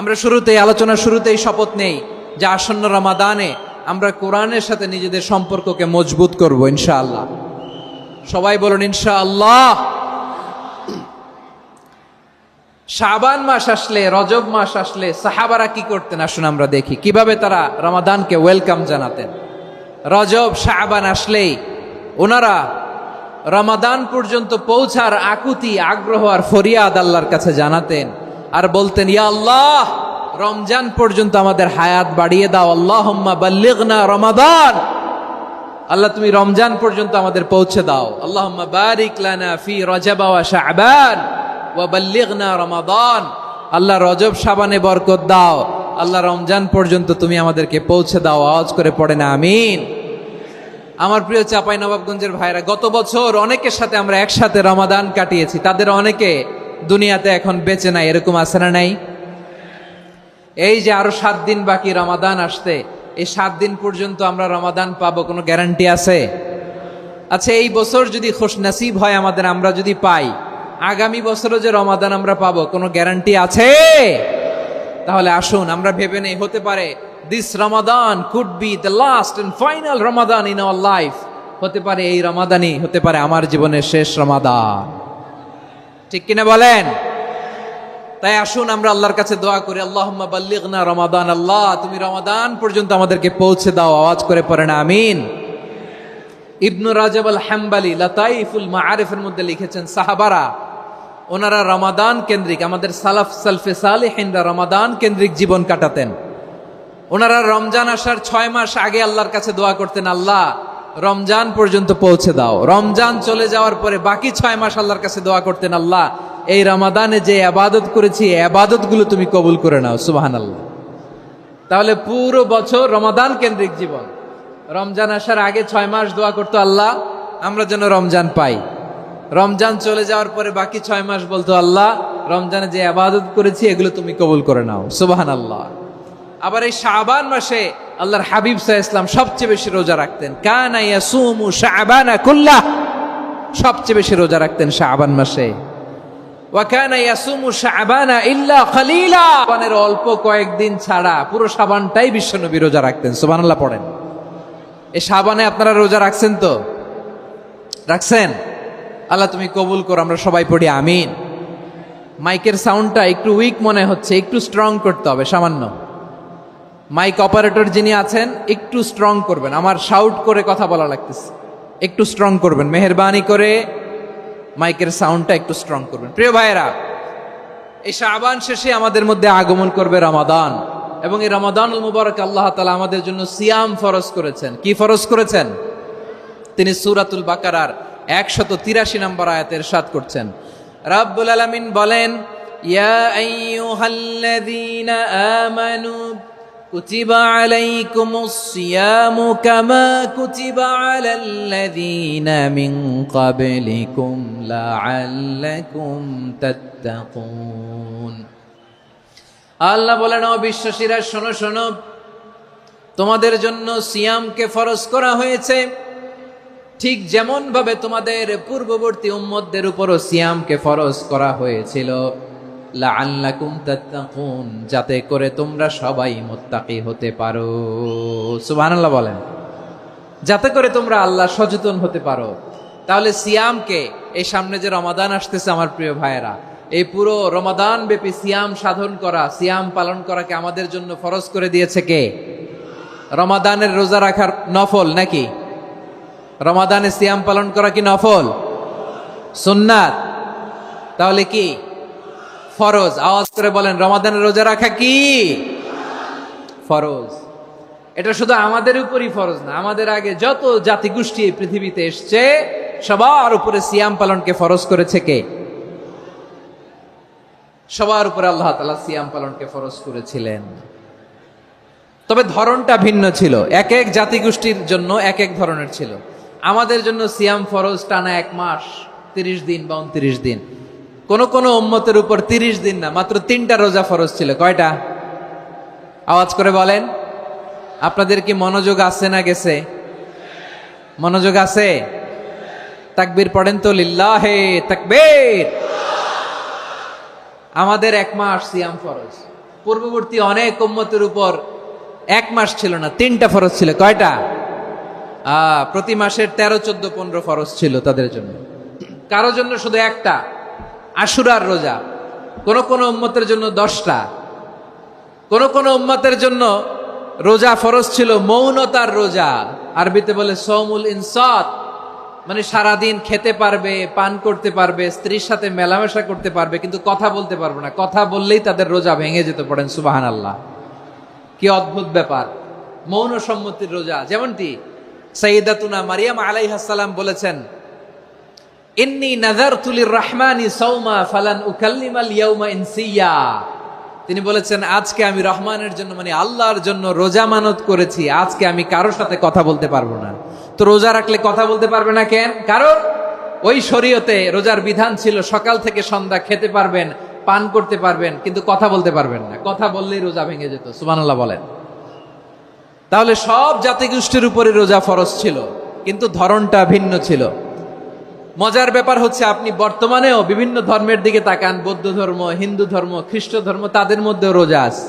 আমরা শুরুতেই, আলোচনার শুরুতেই শপথ নেই যে আসন্ন রমাদানে আমরা কোরআনের সাথে নিজেদের সম্পর্ককে মজবুত করব ইনশাআল্লাহ। সবাই বলুন ইনশাআল্লাহ। শাবান মাস আসলে, রজব মাস আসলে সাহাবারা কি করতেন? আসুন আমরা দেখি কিভাবে তারা রমাদানকে ওয়েলকাম জানাতেন। রজব শাবান আসলেই ওনারা রমাদান পর্যন্ত পৌঁছার আকুতি, আগ্রহ আর ফরিয়াদ আল্লাহর কাছে জানাতেন আর বলতেন, ইয়া আল্লাহ, রমজান পর্যন্ত আমাদের হায়াত বাড়িয়ে দাও। আল্লাহুম্মা বাল্লিগনা রমাদান, আল্লাহ তুমি রমজান পর্যন্ত আমাদের পৌঁছে দাও। আল্লাহুম্মা বারিক লানা ফি রজব ওয়া শাবান ওয়া বাল্লিগনা রমাদান, আল্লাহ রজব শাবানে বরকত দাও, আল্লাহ রমজান পর্যন্ত তুমি আমাদেরকে পৌঁছে দাও। আওয়াজ করে পড়ে না আমিন। আমার প্রিয় চাঁপাইনবাবগঞ্জের ভাইরা, গত বছর অনেকের সাথে আমরা একসাথে রমাদান কাটিয়েছি, তাদের অনেকে দুনিয়াতে এখন বেঁচে নাই, এরকম আছে না নাই? এই যে আরো 7 দিন বাকি রমাদান আসতে, এই 7 দিন পর্যন্ত আমরা রমাদান পাবো, কোনো গ্যারান্টি আছে? আচ্ছা, এই বছর যদি খুশনসিব হয় আমাদের, আমরা যদি পাই, আগামী বছরও যে রমাদান আমরা পাবো, কোনো গ্যারান্টি আছে? তাহলে আসুন আমরা ভেবে নেই, হতে পারে this Ramadan could be the last and final Ramadan in our life. হতে পারে এই রমাদানই হতে পারে আমার জীবনের শেষ রমাদান। ঠিক কিনা বলেন? তাই আসুন আমরা আল্লাহর কাছে দোয়া করি, আল্লাহুম্মা বাল্লিগনা রমাদান, আল্লাহ তুমি রমাদান পর্যন্ত আমাদেরকে পৌঁছে দাও। আওয়াজ করে পড়েন আমিন। ইবনু রাজব আল হাম্বালি লাতাইফুল মাআরিফের মধ্যে লিখেছেন, সাহাবারা ওনারা রমাদান কেন্দ্রিক, আমাদের সালাফ সালফে সালেহিনরা রমাদান কেন্দ্রিক জীবন কাটাতেন। ওনারা রমজান আসার 6 মাস আগে আল্লাহর কাছে দোয়া করতেন, আল্লাহ রমজান পর্যন্ত পৌঁছে দাও। রমজান চলে যাওয়ার পরে বাকি 6 মাস আল্লাহর কাছে দোয়া করতেন, আল্লাহ এই রমাদানে যে ইবাদত করেছি, ইবাদত গুলো তুমি কবুল করে নাও। সুবহানাল্লাহ। তাহলে পুরো বছর রমাদান কেন্দ্রিক জীবন। রমজান আসার আগে 6 মাস দোয়া করতো, আল্লাহ আমরা যেন রমজান পাই। রমজান চলে যাওয়ার পরে বাকি 6 মাস বলতো, আল্লাহ রমজানে যে ইবাদত করেছি এগুলো তুমি কবুল করে নাও। সুবহানাল্লাহ। আবার এই শাবান মাসে আল্লাহর হাবিব সাল্লাল্লাহু আলাইহি ওয়াসাল্লাম সবচেয়ে বেশি রোজা রাখতেন। কানা ইয়াসুমু শাবানা কুল্লাহ, সবচেয়ে বেশি রোজা রাখতেন শাবান মাসে। ওয়া কানা ইয়াসুমু শাবানা ইল্লা কালিলা, শাবানের অল্প কয়েকদিন ছাড়া পুরো শাবানটাই বিশ্বনবী রোজা রাখতেন। সুবহানাল্লাহ পড়েন। এই শাবানে আপনারা রোজা রাখছেন তো? রাখছেন? আল্লাহ তুমি কবুল করো, আমরা সবাই পড়ি আমিন। মাইকের সাউন্ডটা একটু উইক মনে হচ্ছে, একটু স্ট্রং করতে হবে সামান্য। মাইক অপারেটর যিনি আছেন একটু স্ট্রং করবেন, আমার শাউট করে কথা বলা লাগতেছে, একটু স্ট্রং করবেন মেহেরবানি করে, মাইকের সাউন্ডটা একটু স্ট্রং করবেন। প্রিয় ভাইয়েরা, এই শাবান শেষে আমাদের মধ্যে আগমন করবে রমাদান, এবং এই রমাদানুল মুবারক আল্লাহ তাআলা আমাদের জন্য সিয়াম ফরজ করেছেন। কি ফরজ করেছেন? তিনি সূরাতুল বাকারার 183 নম্বর আয়াতে ইরশাদ করছেন, রাব্বুল আলামিন বলেন, ইয়া আইয়ুহাল্লাযীনা আমানু কুতিবা আলাইকুমুস সিয়ামু কামা কুতিবা আলাল্লাযীনা মিন ক্বাবলিকুম লাআল্লাকুম তাত্তাকুন। আল্লাহ বলেন, ও বিশ্বাসীরা শোনো শোনো, তোমাদের জন্য সিয়ামকে ফরজ করা হয়েছে, ঠিক যেমন ভাবে তোমাদের পূর্ববর্তী উম্মতদের উপরও সিয়ামকে ফরজ করা হয়েছিল, লাআল্লাকুম তাত্তাকুন, যাতে করে তোমরা সবাই মুত্তাকি হতে পারো। সুবহানাল্লাহ বলেন, যাতে করে তোমরা আল্লাহ সচেতন হতে পারো। তাহলে সিয়ামকে, এই সামনে যে রমাদান আসতেছে আমার প্রিয় ভাইয়েরা, এই পুরো রমাদান ব্যাপী সিয়াম সাধন করা, সিয়াম পালন করাকে আমাদের জন্য ফরজ করে দিয়েছে কে? রমাদানের রোজা রাখার নফল নাকি? রমাদানে সিয়াম পালন করা কি নফল? সুন্নাত? তাহলে কি ফরজ? আওয়াজ করে বলেন, রমাদানের রোজা রাখা কি ফরজ? এটা শুধু আমাদের উপরই ফরজ না, আমাদের আগে যত জাতিগোষ্ঠী এই পৃথিবীতে এসছে সবার উপরে সিয়াম পালনকে ফরজ করেছে কে? সবার উপরে আল্লাহ তাআলা সিয়াম পালনকে ফরজ করেছিলেন। তবে ধরনটা ভিন্ন ছিল, এক এক জাতিগোষ্ঠীর জন্য এক এক ধরনের ছিল। আমাদের জন্য সিয়াম ফরজ টানা 1 মাস 30 দিন বা 29 দিন। কোন কোন উম্মতের উপর 30 দিন না, মাত্র 3টা রোজা ফরজ ছিল। কয়টা? আওয়াজ করে বলেন। আপনাদের কি মনোযোগ আছে না গেছে? মনোযোগ আছে? তাকবীর পড়েন তো, লিল্লাহে তাকবীর। আমাদের 1 মাস সিয়াম ফরজ, পূর্ববর্তী অনেক উম্মতের উপর 1 মাস ছিল না, 3টা ফরজ ছিল। কয়টা? প্রতি মাসের 13, 14, 15 ফরজ ছিল তাদের জন্য। কারো জন্য শুধু একটা, আশুরার রোজা। কোন কোন উম্মতের জন্য 10টা। কোন কোন উম্মতের জন্য রোজা ফরজ ছিল মৌনতার রোজা, আরবিতে বলে সৌমুল ইনসাত, মানে সারাদিন খেতে পারবে, পান করতে পারবে, স্ত্রীর সাথে মেলামেশা করতে পারবে, কিন্তু কথা বলতে পারবে না। কথা বললেই তাদের রোজা ভেঙে যেতে। পড়েন সুবহানাল্লাহ। কি অদ্ভুত ব্যাপার! মৌন সম্মতির রোজা। যেমনটি সাইয়্যিদাতুনা মারিয়াম আলাইহিস সালাম বলেছেন, ইন্নী নাযারতু লির-রাহমানি সাওমা ফালান উকাল্লিমাল ইয়াওমা ইনসিয়া। তিনি বলেছেন, আজকে আমি রহমানের জন্য, মানে আল্লাহর জন্য রোজা মানত করেছি, আজকে আমি কারোর সাথে কথা বলতে পারবো না। তো রোজা রাখলে কথা বলতে পারবে না কেন? কারণ ওই শরীয়তে রোজার বিধান ছিল সকাল থেকে সন্ধ্যা খেতে পারবেন, পান করতে পারবেন, কিন্তু কথা বলতে পারবেন না। কথা বললেই রোজা ভেঙে যেত। সুবহানাল্লাহ বলেন। তাহলে সব জাতিগোষ্ঠীর উপরে রোজা ফরজ ছিল, কিন্তু ধরনটা ভিন্ন ছিল। মজার ব্যাপার হচ্ছে, আপনি বর্তমানেও বিভিন্ন ধর্মের দিকে তাকান, বৌদ্ধ ধর্ম, হিন্দু ধর্ম, খ্রিস্ট ধর্ম, তাদের মধ্যেও রোজা আছে।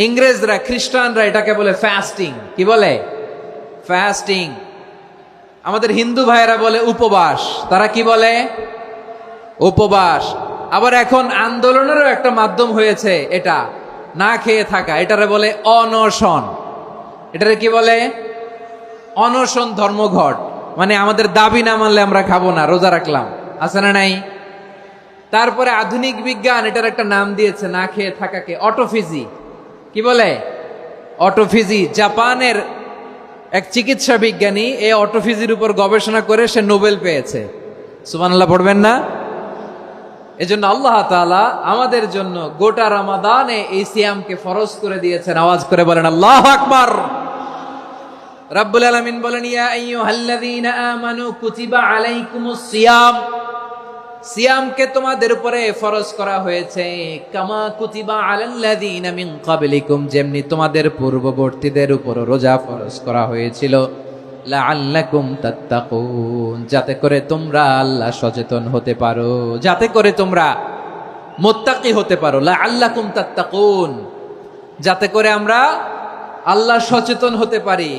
ইংরেজরা, খ্রিস্টানরা এটাকে বলে ফাস্টিং। কি বলে? ফাস্টিং। আমাদের হিন্দু ভাইয়েরা বলে উপবাস। তারা কি বলে? উপবাস। আবার এখন আন্দোলনেরও একটা মাধ্যম হয়েছে এটা, না খেয়ে থাকা। এটারে বলে অনশন। এটারে কি বলে? অনশন ধর্মঘট। মানে আমাদের দাবি না মানলে আমরা খাবো না, রোজা রাখলাম। আছে না নাই? তারপরে আধুনিক বিজ্ঞান এটার একটা নাম দিয়েছে না খেয়ে থাকাকে, অটোফিজি। কি বলে? অটোফিজি। জাপানের এক চিকিৎসা বিজ্ঞানী এই অটোফিজির উপর গবেষণা করে সে নোবেল পেয়েছে। সুবহানাল্লাহ পড়বেন না? এজন্য আল্লাহ তাআলা আমাদের জন্য গোটা রমাদানে এই সিয়ামকে ফরজ করে দিয়েছেন। আওয়াজ করে বলেন আল্লাহু আকবার। রাব্বুল আলামিন বলেন, ইয়া আইয়ুহাল্লাযীনা আমানু কুতিবা আলাইকুমুস সিয়াম। সিয়ামকে তোমাদের উপরে ফরজ করা হয়েছে, কামা কুতিবা আলাল্লাযীনা মিন ক্বাবলিকুম, যেমনি তোমাদের পূর্ববর্তীদের উপর রোজা ফরজ করা হয়েছিল, লাআল্লাকুম তাত্তাকুন, যাতে করে তোমরা আল্লাহ সচেতন হতে পারো, যাতে করে তোমরা মুত্তাকি হতে পারো। লাআল্লাকুম তাত্তাকুন, যাতে করে আমরা আল্লাহ সচেতন হতে পারি,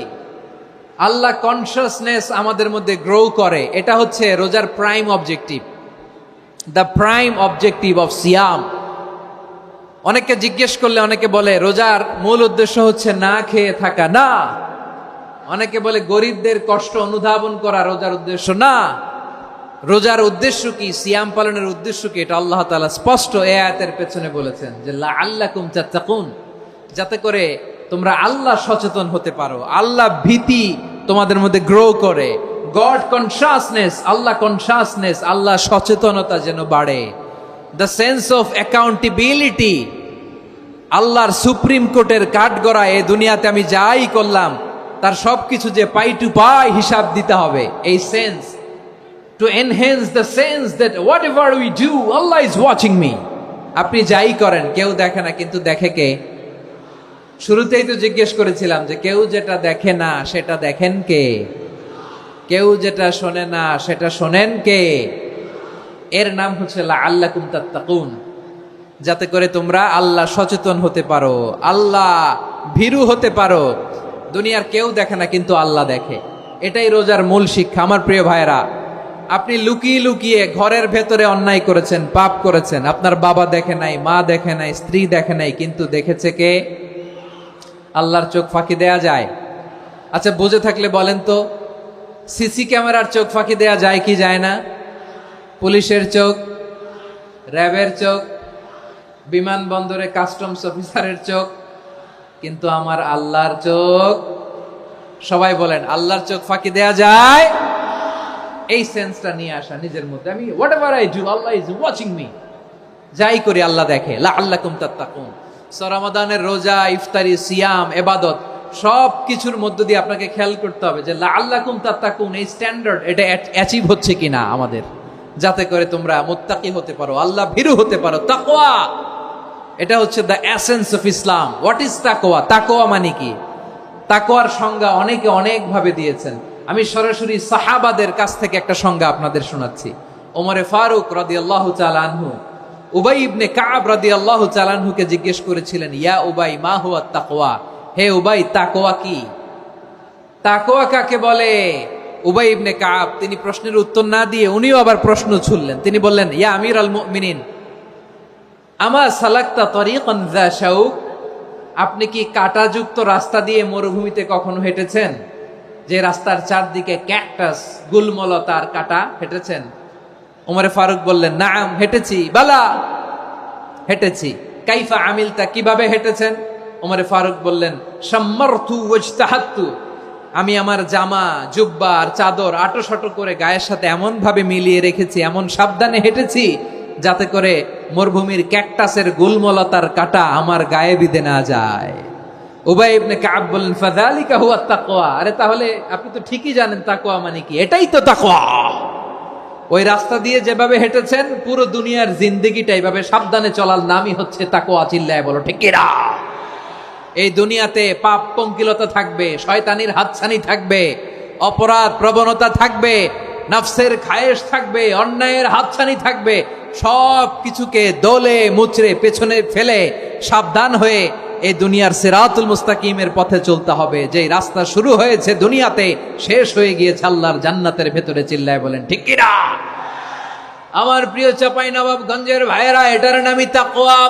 আল্লাহ কনসিয়াসনেস আমাদের মধ্যে গ্রো করে। এটা হচ্ছে রোজার prime objective, the prime objective of সিয়াম। অনেককে জিজ্ঞেস করলে অনেকে বলে রোজার মূল উদ্দেশ্য হচ্ছে না খেয়ে থাকা। না। অনেকে বলে গরিবদের কষ্ট অনুধাবন করা রোজার উদ্দেশ্য। না। রোজার উদ্দেশ্য কি, সিয়াম পালনের উদ্দেশ্য কি, এটা আল্লাহ তাআলা স্পষ্ট এই আয়াতের পেছনে বলেছেন যে লাআল্লাকুম তাত্তাকুন, যাতে করে তোমরা আল্লাহ সচেতন হতে পারো, আল্লাহ ভীতি তোমাদের মধ্যে গ্রো করে, গড কনসিয়াসনেস, আল্লাহ কনসিয়াসনেস, আল্লাহ সচেতনতা যেন বাড়ে, দ্য সেন্স অফ অ্যাকাউন্টেবিলিটি। আল্লাহর সুপ্রিম কোর্টের কাঠগড়া এই দুনিয়াতে আমি যাই করলাম তার সবকিছু যে পাই টু পাই হিসাব দিতে হবে, এই sense, to enhance the sense that what ever we do Allah is watching me. আপনি যাই করেন কেউ দেখে না, কিন্তু দেখে কে? শুরুতেই তো জিজ্ঞেস করেছিলাম যে কেউ যেটা দেখে না সেটা দেখেন কে? কেউ যেটা শোনে না সেটা শোনেন কে? এর নাম হচ্ছে লাআল্লাকুম তাত্তাকুন, যাতে করে তোমরা আল্লাহ সচেতন হতে পারো, আল্লাহ ভীরু হতে পারো। দুনিয়ার কেউ দেখে না, কিন্তু আল্লাহ দেখে। এটাই রোজার মূল শিক্ষা। আমার প্রিয় ভাইরা, আপনি লুকিয়ে লুকিয়ে ঘরের ভেতরে অন্যায় করেছেন, পাপ করেছেন, আপনার বাবা দেখে নাই, মা দেখে নাই, স্ত্রী দেখে নাই, কিন্তু দেখেছে কে? আল্লাহর চোখ ফাঁকি দেয়া যায়? আচ্ছা, বুঝে থাকলে বলেন তো, সিসি ক্যামেরার চোখ ফাঁকি দেয়া যায় কি যায় না? পুলিশের চোখ, র্যাবের চোখ, বিমানবন্দরে কাস্টমস অফিসারের চোখ, কিন্তু আমার আল্লাহর চোখ? সবাই বলেন, আল্লাহর চোখ ফাঁকি দেয়া যায়? এই সেন্সটা নিয়ে আসা নিজের মধ্যে, আমি what ever I do Allah is watching me, যাই করি আল্লাহ দেখে। লাআল্লাকুম তাত্তাকুন। রমাদানের রোজা, ইফতারি, সিয়াম, ইবাদত সব কিছুর মধ্য দিয়ে আপনাকে খেয়াল করতে হবে যে লাআল্লাকুম তাত্তাকুন এই স্ট্যান্ডার্ড এটা অ্যাচিভ হচ্ছে কিনা আমাদের, যাতে করে তোমরা মুত্তাকি হতে পারো, আল্লাহ ভীরু হতে পারো। তাকওয়া, এটা হচ্ছে the essence of Islam. What is তাকওয়া? তাকওয়া মানে কি? তাকওয়ার সংজ্ঞা অনেকে অনেক ভাবে দিয়েছেন। আমি সরাসরি সাহাবাদের কাছ থেকে একটা সংজ্ঞা আপনাদের শোনাচ্ছি। ওমরে ফারুক রাদিয়াল্লাহু তাআলা আনহু উবাই ইবনে কাব রাদিয়াল্লাহু তাআলা আনহুকে জিজ্ঞেস করেছিলেন, ইয়া উবাই মা হুয়া তাকওয়া? হে উবাই, তাকওয়া কি? তাকওয়া কাকে বলে? উবাই ইবনে কাব তিনি প্রশ্নের উত্তর না দিয়ে উনিও আবার প্রশ্ন ছুড়লেন। তিনি বললেন, ইয়া আমিরাল মুমিনিন, আমা সালাকতা তরিকান যা শাউক? আপনি কি কাঁটাযুক্ত রাস্তা দিয়ে মরুভূমিতে কখনো হেঁটেছেন? যে রাস্তার চারদিকে ক্যাকটাস, গুলমলতার কাঁটা, হেঁটেছেন? ওমরে ফারুক বললেন, নাম, হেঁটেছি। বালা, হেঁটেছি। কাইফা আমিলতা, কিভাবে হেঁটেছেন? ওমরে ফারুক বললেন, শাম্মারতু ওয়াজতাহাতু, আমি আমার জামা, জুব্বা আর চাদর আটোসাটো করে গায়ের সাথে এমন ভাবে মিলিয়ে রেখেছি, এমন সাবধানে হেঁটেছি যাতে করে মরুভূমির ক্যাকটাসের গুলমলতার কাঁটা আমার গায়ে বিঁধে না যায়। উবাই ইবনে কাব বললেন, ফাযালিকা হুয়া তাকওয়া। আরে তাহলে আপনি তো ঠিকই জানেন তাকওয়া মানে কি, এটাই তো তাকওয়া। ওই রাস্তা দিয়ে যেভাবে হেঁটেছেন পুরো দুনিয়ার জিন্দেগিটা এইভাবে সাবধানে চলার নামই হচ্ছে তাকওয়া। চিল্লায় বলো ঠিক কিনা? এই দুনিয়াতে পাপ পঙ্কিলতা থাকবে, শয়তানির হাতছানি থাকবে, অপরাধ প্রবণতা থাকবে, নফসের খায়েশ থাকবে, অন্যায়ের হাতছানি থাকবে। সব কিছুকে দোলে মুচড়ে পেছনে ফেলে সাবধান হয়ে এই দুনিয়ার সিরাতুল মুস্তাকিমের পথে চলতে হবে। যেই রাস্তা শুরু হয়েছে দুনিয়াতে, শেষ হয়ে গিয়েছে আল্লাহর জান্নাতের ভেতরে। চিল্লায় বলেন ঠিক কিনা? আমার প্রিয় চাঁপাইনবাবগঞ্জের ভাইয়েরা, এটার নামই তাকওয়া।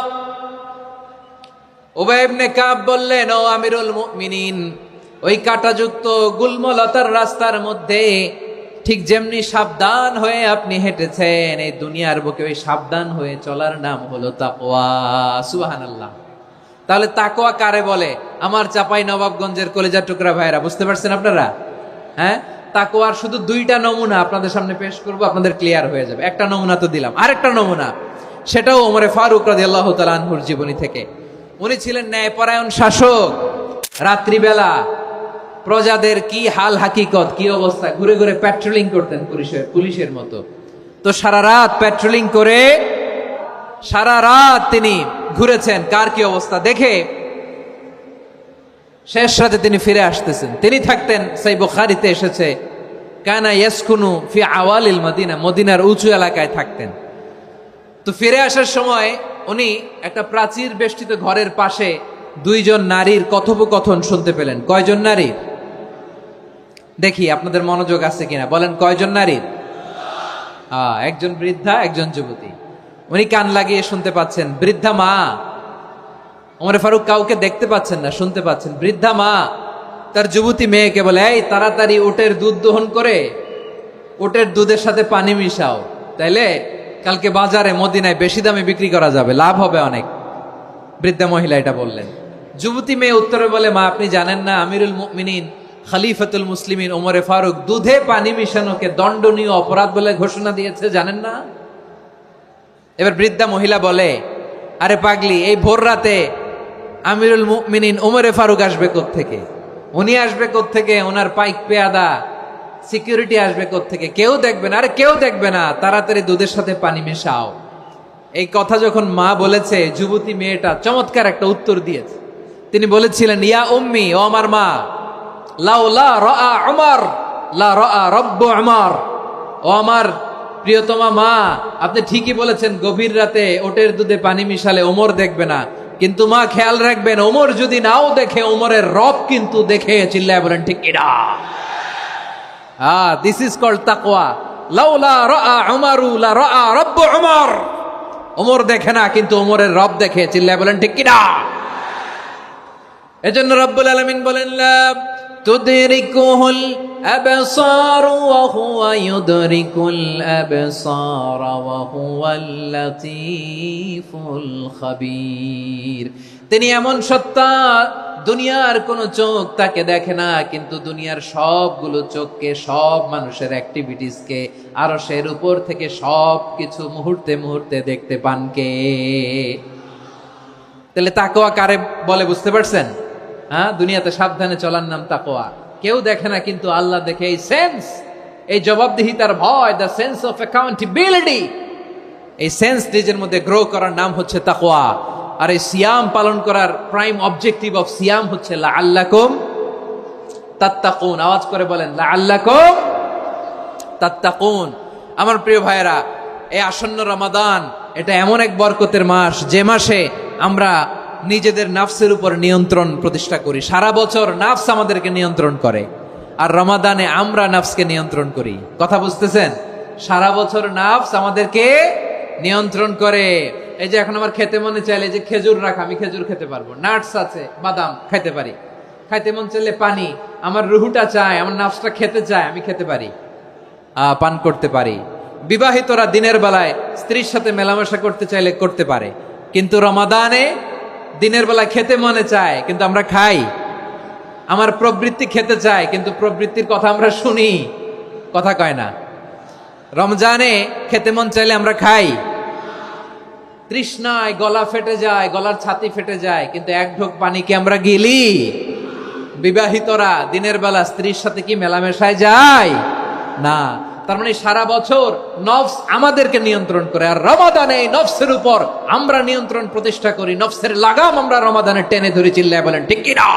উবাই ইবনে কাব বললেন, ও আমিরুল মুমিনিন, ওই কাঁটাযুক্ত গুলমলতার রাস্তার মধ্যে ঠিক যেমনি সাবধান হয়ে আপনি হেঁটেছেন, এই দুনিয়ার বুকে ওই সাবধান হয়ে চলার নাম হলো তাকওয়া। সুবহানাল্লাহ। তাহলে তাকওয়া কারে বলে? আমার চাঁপাইনবাবগঞ্জের কলেজা টুকরা ভাইয়েরা, বুঝতে পারছেন আপনারা? হ্যাঁ, তাকওয়ার শুধু দুইটা নমুনা আপনাদের সামনে পেশ করব, আপনাদের ক্লিয়ার হয়ে যাবে। একটা নমুনা তো দিলাম, আরেকটা নমুনা, সেটাও ওমরে ফারুক রাদিয়াল্লাহু তাআলা আনহুর জীবনী থেকে। উনি ছিলেন ন্যায়পরায়ণ শাসক। রাত্রিবেলা প্রজাদের কি হাল হাকিকত, কি অবস্থা, ঘুরে ঘুরে প্যাট্রোলিং করতেন পুলিশের মতো। তো সারা রাত প্যাট্রোলিং করে সারা রাত তিনি ঘুরেছেন কার কি অবস্থা দেখে। শেষ রাতে তিনি ফিরে আসতেছেন। তিনি থাকতেন, সেই বুখারীতে এসেছে, কানা ইয়াসকুনু ফি আওয়ালিল মদিনা, মদিনার উঁচু এলাকায় থাকতেন। তো ফিরে আসার সময় উনি একটা প্রাচীর বেষ্টিত ঘরের পাশে দুইজন নারীর কথোপকথন শুনতে পেলেন। কয়জন নারীর? দেখি আপনাদের মনোযোগ আছে কিনা, বলেন কয়জন নারীর? একজন বৃদ্ধা, একজন যুবতী। উনি কান লাগিয়ে শুনতে পাচ্ছেন। বৃদ্ধা মা, ওমর ফারুক কাউকে দেখতে পাচ্ছেন না, শুনতে পাচ্ছেন। বৃদ্ধা মা তার যুবতী মেয়েকে বলে, এই তাড়াতাড়ি উটের দুধ দহন করে উটের দুধের সাথে পানি মিশাও, তাইলে কালকে বাজারে মদিনায় বেশি দামে বিক্রি করা যাবে, লাভ হবে অনেক। বৃদ্ধা মহিলা এটা বললেন। যুবতী মেয়ে উত্তরে বলে, মা আপনি জানেন না আমিরুল মুমিনিন খলিফাতুল মুসলিমিন ওমরে ফারুক দুধে পানি মিশানোকে দণ্ডনীয় অপরাধ বলে ঘোষণা দিয়েছে, জানেন না? এবার বৃদ্ধা মহিলা বলে, আরে পাগলি, এই ভোর রাতে আমিরুল মুমিনিন ওমরে ফারুক আসবে কোত্থেকে? উনি আসবে কোত্থেকে? ওনার পাইক পেয়াদা সিকিউরিটি আসবে কোত্থেকে? কেউ দেখবে না। আরে কেউ দেখবে না, তাড়াতাড়ি দুধের সাথে পানি মেশাও। এই কথা যখন মা বলেছে, যুবতী মেয়েটা চমৎকার একটা উত্তর দিয়েছে। তিনি বলেছিলেন, ইয়া উম্মি, ও আমার মা, লাউলা রাআ উমর লা রাআ রব্বু উমর। ও আমার প্রিয়তমা মা, আপনি ঠিকই বলেছেন, গভীর রাতে ওটের দুধে পানি মিশালে ওমর দেখবে না, কিন্তু মা খেয়াল রাখবেন, ওমর যদি নাও দেখে, ওমরের রব কিন্তু দেখে। চিল্লায় বলেন ঠিক কিনা? দিস ইজ কল্ড তাকওয়া। লাউলা রাআ উমরু লা রাআ রব্বু উমর। ওমর দেখে না, কিন্তু ওমরের রব দেখে। চিল্লায় বলেন ঠিক কিনা? এজন্য রব্বুল আলামিন বলেন, লা তুদরিকুহুল আবসার ওয়া হুয়া ইউদরিকুল আবসার ওয়া হুয়াল লাতীফুল খাবীর। তিনি এমন সত্তা, দুনিয়ার কোন চোখ তাকে দেখে না, কিন্তু দুনিয়ার সবগুলো চোখকে, সব মানুষের অ্যাক্টিভিটিসকে, আরশের উপর থেকে সব কিছু মুহূর্তে মুহূর্তে দেখতে পান কে? তাহলে তাকওয়া কারে বলে বুঝতে পারছেন? দুনিয়াতে সাবধানে চলার নাম তাকওয়া। কেউ দেখে না, কিন্তু আল্লাহ দেখে। এই সেন্স, এই জবাবদিহিতার ভয়, দ্য সেন্স অফ অ্যাকাউন্টেবিলিটি, এই সেন্স নিজের মধ্যে গ্রো করার নাম হচ্ছে তাকওয়া। আর এই সিয়াম পালন করার প্রাইম অবজেক্টিভ অফ সিয়াম হচ্ছে লাআল্লাকুম তাত্তাকুন। আওয়াজ করে বলেন, লাআল্লাকুম তাত্তাকুন। আমার প্রিয় ভাইয়েরা, এই আসন্ন রমাদান, এটা এমন এক বরকতের মাস, যে মাসে আমরা নিজেদের নাফসের উপর নিয়ন্ত্রণ প্রতিষ্ঠা করি। সারা বছর নাফস আমাদেরকে নিয়ন্ত্রণ করে, আর রমাদানে আমরা নাফসকে নিয়ন্ত্রণ করি। কথা বুঝতেছেন? সারা বছর নাফস আমাদেরকে নিয়ন্ত্রণ করে। এই যে এখন আমার খেতে মনে চাইলে যে খেজুর রাখ, আমি খেজুর খেতে পারবো, নাটস আছে, বাদাম খাইতে পারি। খাইতে মন চাইলে পানি, আমার রুহুটা চায়, আমার নাফসটা খেতে চায়, আমি খেতে পারি, পান করতে পারি। বিবাহিতরা দিনের বেলায় স্ত্রীর সাথে মেলামেশা করতে চাইলে করতে পারে, কিন্তু রমাদানে দিনের বেলায় খেতে মনে চায়, কিন্তু আমরা খাই। আমার প্রবৃত্তি খেতে চায়, কিন্তু প্রবৃত্তির কথা আমরা শুনি, কথা কয় না। রমজানে খেতে মন চাইলে আমরা খাই, তৃষ্ণায় গলা ফেটে যায়, গলার ছাতি ফেটে যায়, কিন্তু এক ঢোক পানি কি আমরা গিলি? বিবাহিতরা দিনের বেলা স্ত্রীর সাথে কি মেলামেশায় যায় না? তার মানে সারা বছর নফস আমাদেরকে নিয়ন্ত্রণ করে, আর রমাদানে এই নফসের উপর আমরা নিয়ন্ত্রণ প্রতিষ্ঠা করি। নফসের লাগাম আমরা রমাদানে টেনে ধরে। চিল্লায় বলেন ঠিক কিনা?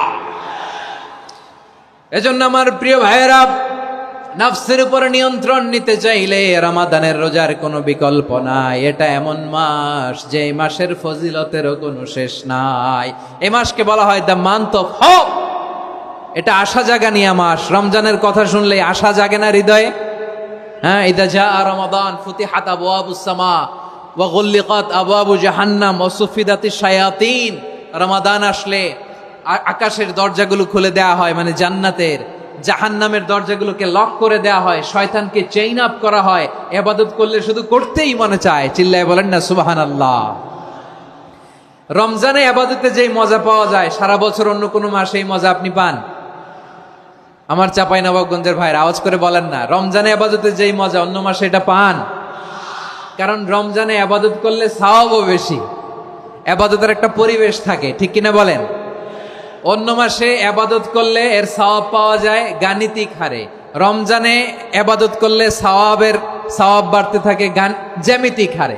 এজন্য আমার প্রিয় ভাইয়েরা, নফসের উপর নিয়ন্ত্রণ নিতে চাইলে রমাদানের রোজার কোনো বিকল্প নাই। এটা এমন মাস, যে মাসের ফজিলতেরও কোনো শেষ নাই। এই মাসকে বলা হয় দ্য মান্থ অফ হোপ। এটা আশা জাগানিয়া মাস। রমজানের কথা শুনলে আশা জাগে না হৃদয়ে? ইদা জাআ রমাদান ফুতিহাত আবওয়াবুস সামা ওয়া গুল্লিকাত আবওয়াবু জাহান্নাম ওয়া সুফিদাতিশ শায়াতিন। রমাদান আসলে আকাশের দরজাগুলো খুলে দেয়া হয়, মানে জান্নাতের। জাহান্নামের দরজাগুলোকে লক করে দেয়া হয়, শয়তানকে চেইন আপ করা হয়। ইবাদত করলে শুধু করতেই মনে চায়। চিল্লায় বলেন না সুবহানাল্লাহ। রমজানে ইবাদতে যেই মজা পাওয়া যায়, সারা বছর অন্য কোনো মাসে এই মজা আপনি পান? আমার চাঁপাইনবাবগঞ্জের ভাইরা আওয়াজ করে বলেন না, রমজানে ইবাদতে যেই মজা অন্য মাসে এটা পান? কারণ রমজানে ইবাদত করলে সওয়াবও বেশি, ইবাদতের একটা পরিবেশ থাকে, ঠিক কিনা বলেন? অন্য মাসে ইবাদত করলে এর সওয়াব পাওয়া যায় গাণিতিক হারে, রমজানে ইবাদত করলে সওয়াব বাড়তে থাকে জ্যামিতিক হারে।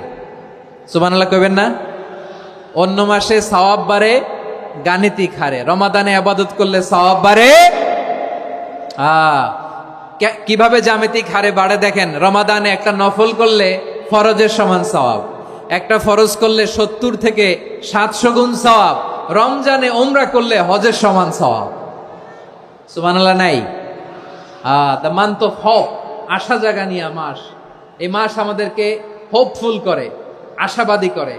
সুবহানাল্লাহ কইবেন না? অন্য মাসে সওয়াব বাড়ে গাণিতিক হারে। রমাদানে আবাদত করলে সওয়াব বাড়ে। কিভাবে জ্যামিতিক হারে বাড়ে দেখেন, রমাদানে একটা নফল করলে ফরজের সমান সওয়াব, একটা ফরজ করলে 70 থেকে 700 গুণ সওয়াব, রমজানে উমরা করলে হজের সমান সওয়াব। সুবহানাল্লাহ নাই? দ্য মান্থ অফ হোপ, আশা জাগানিয়া মাস। এই মাস আমাদেরকে হোপফুল করে, আশাবাদী করে।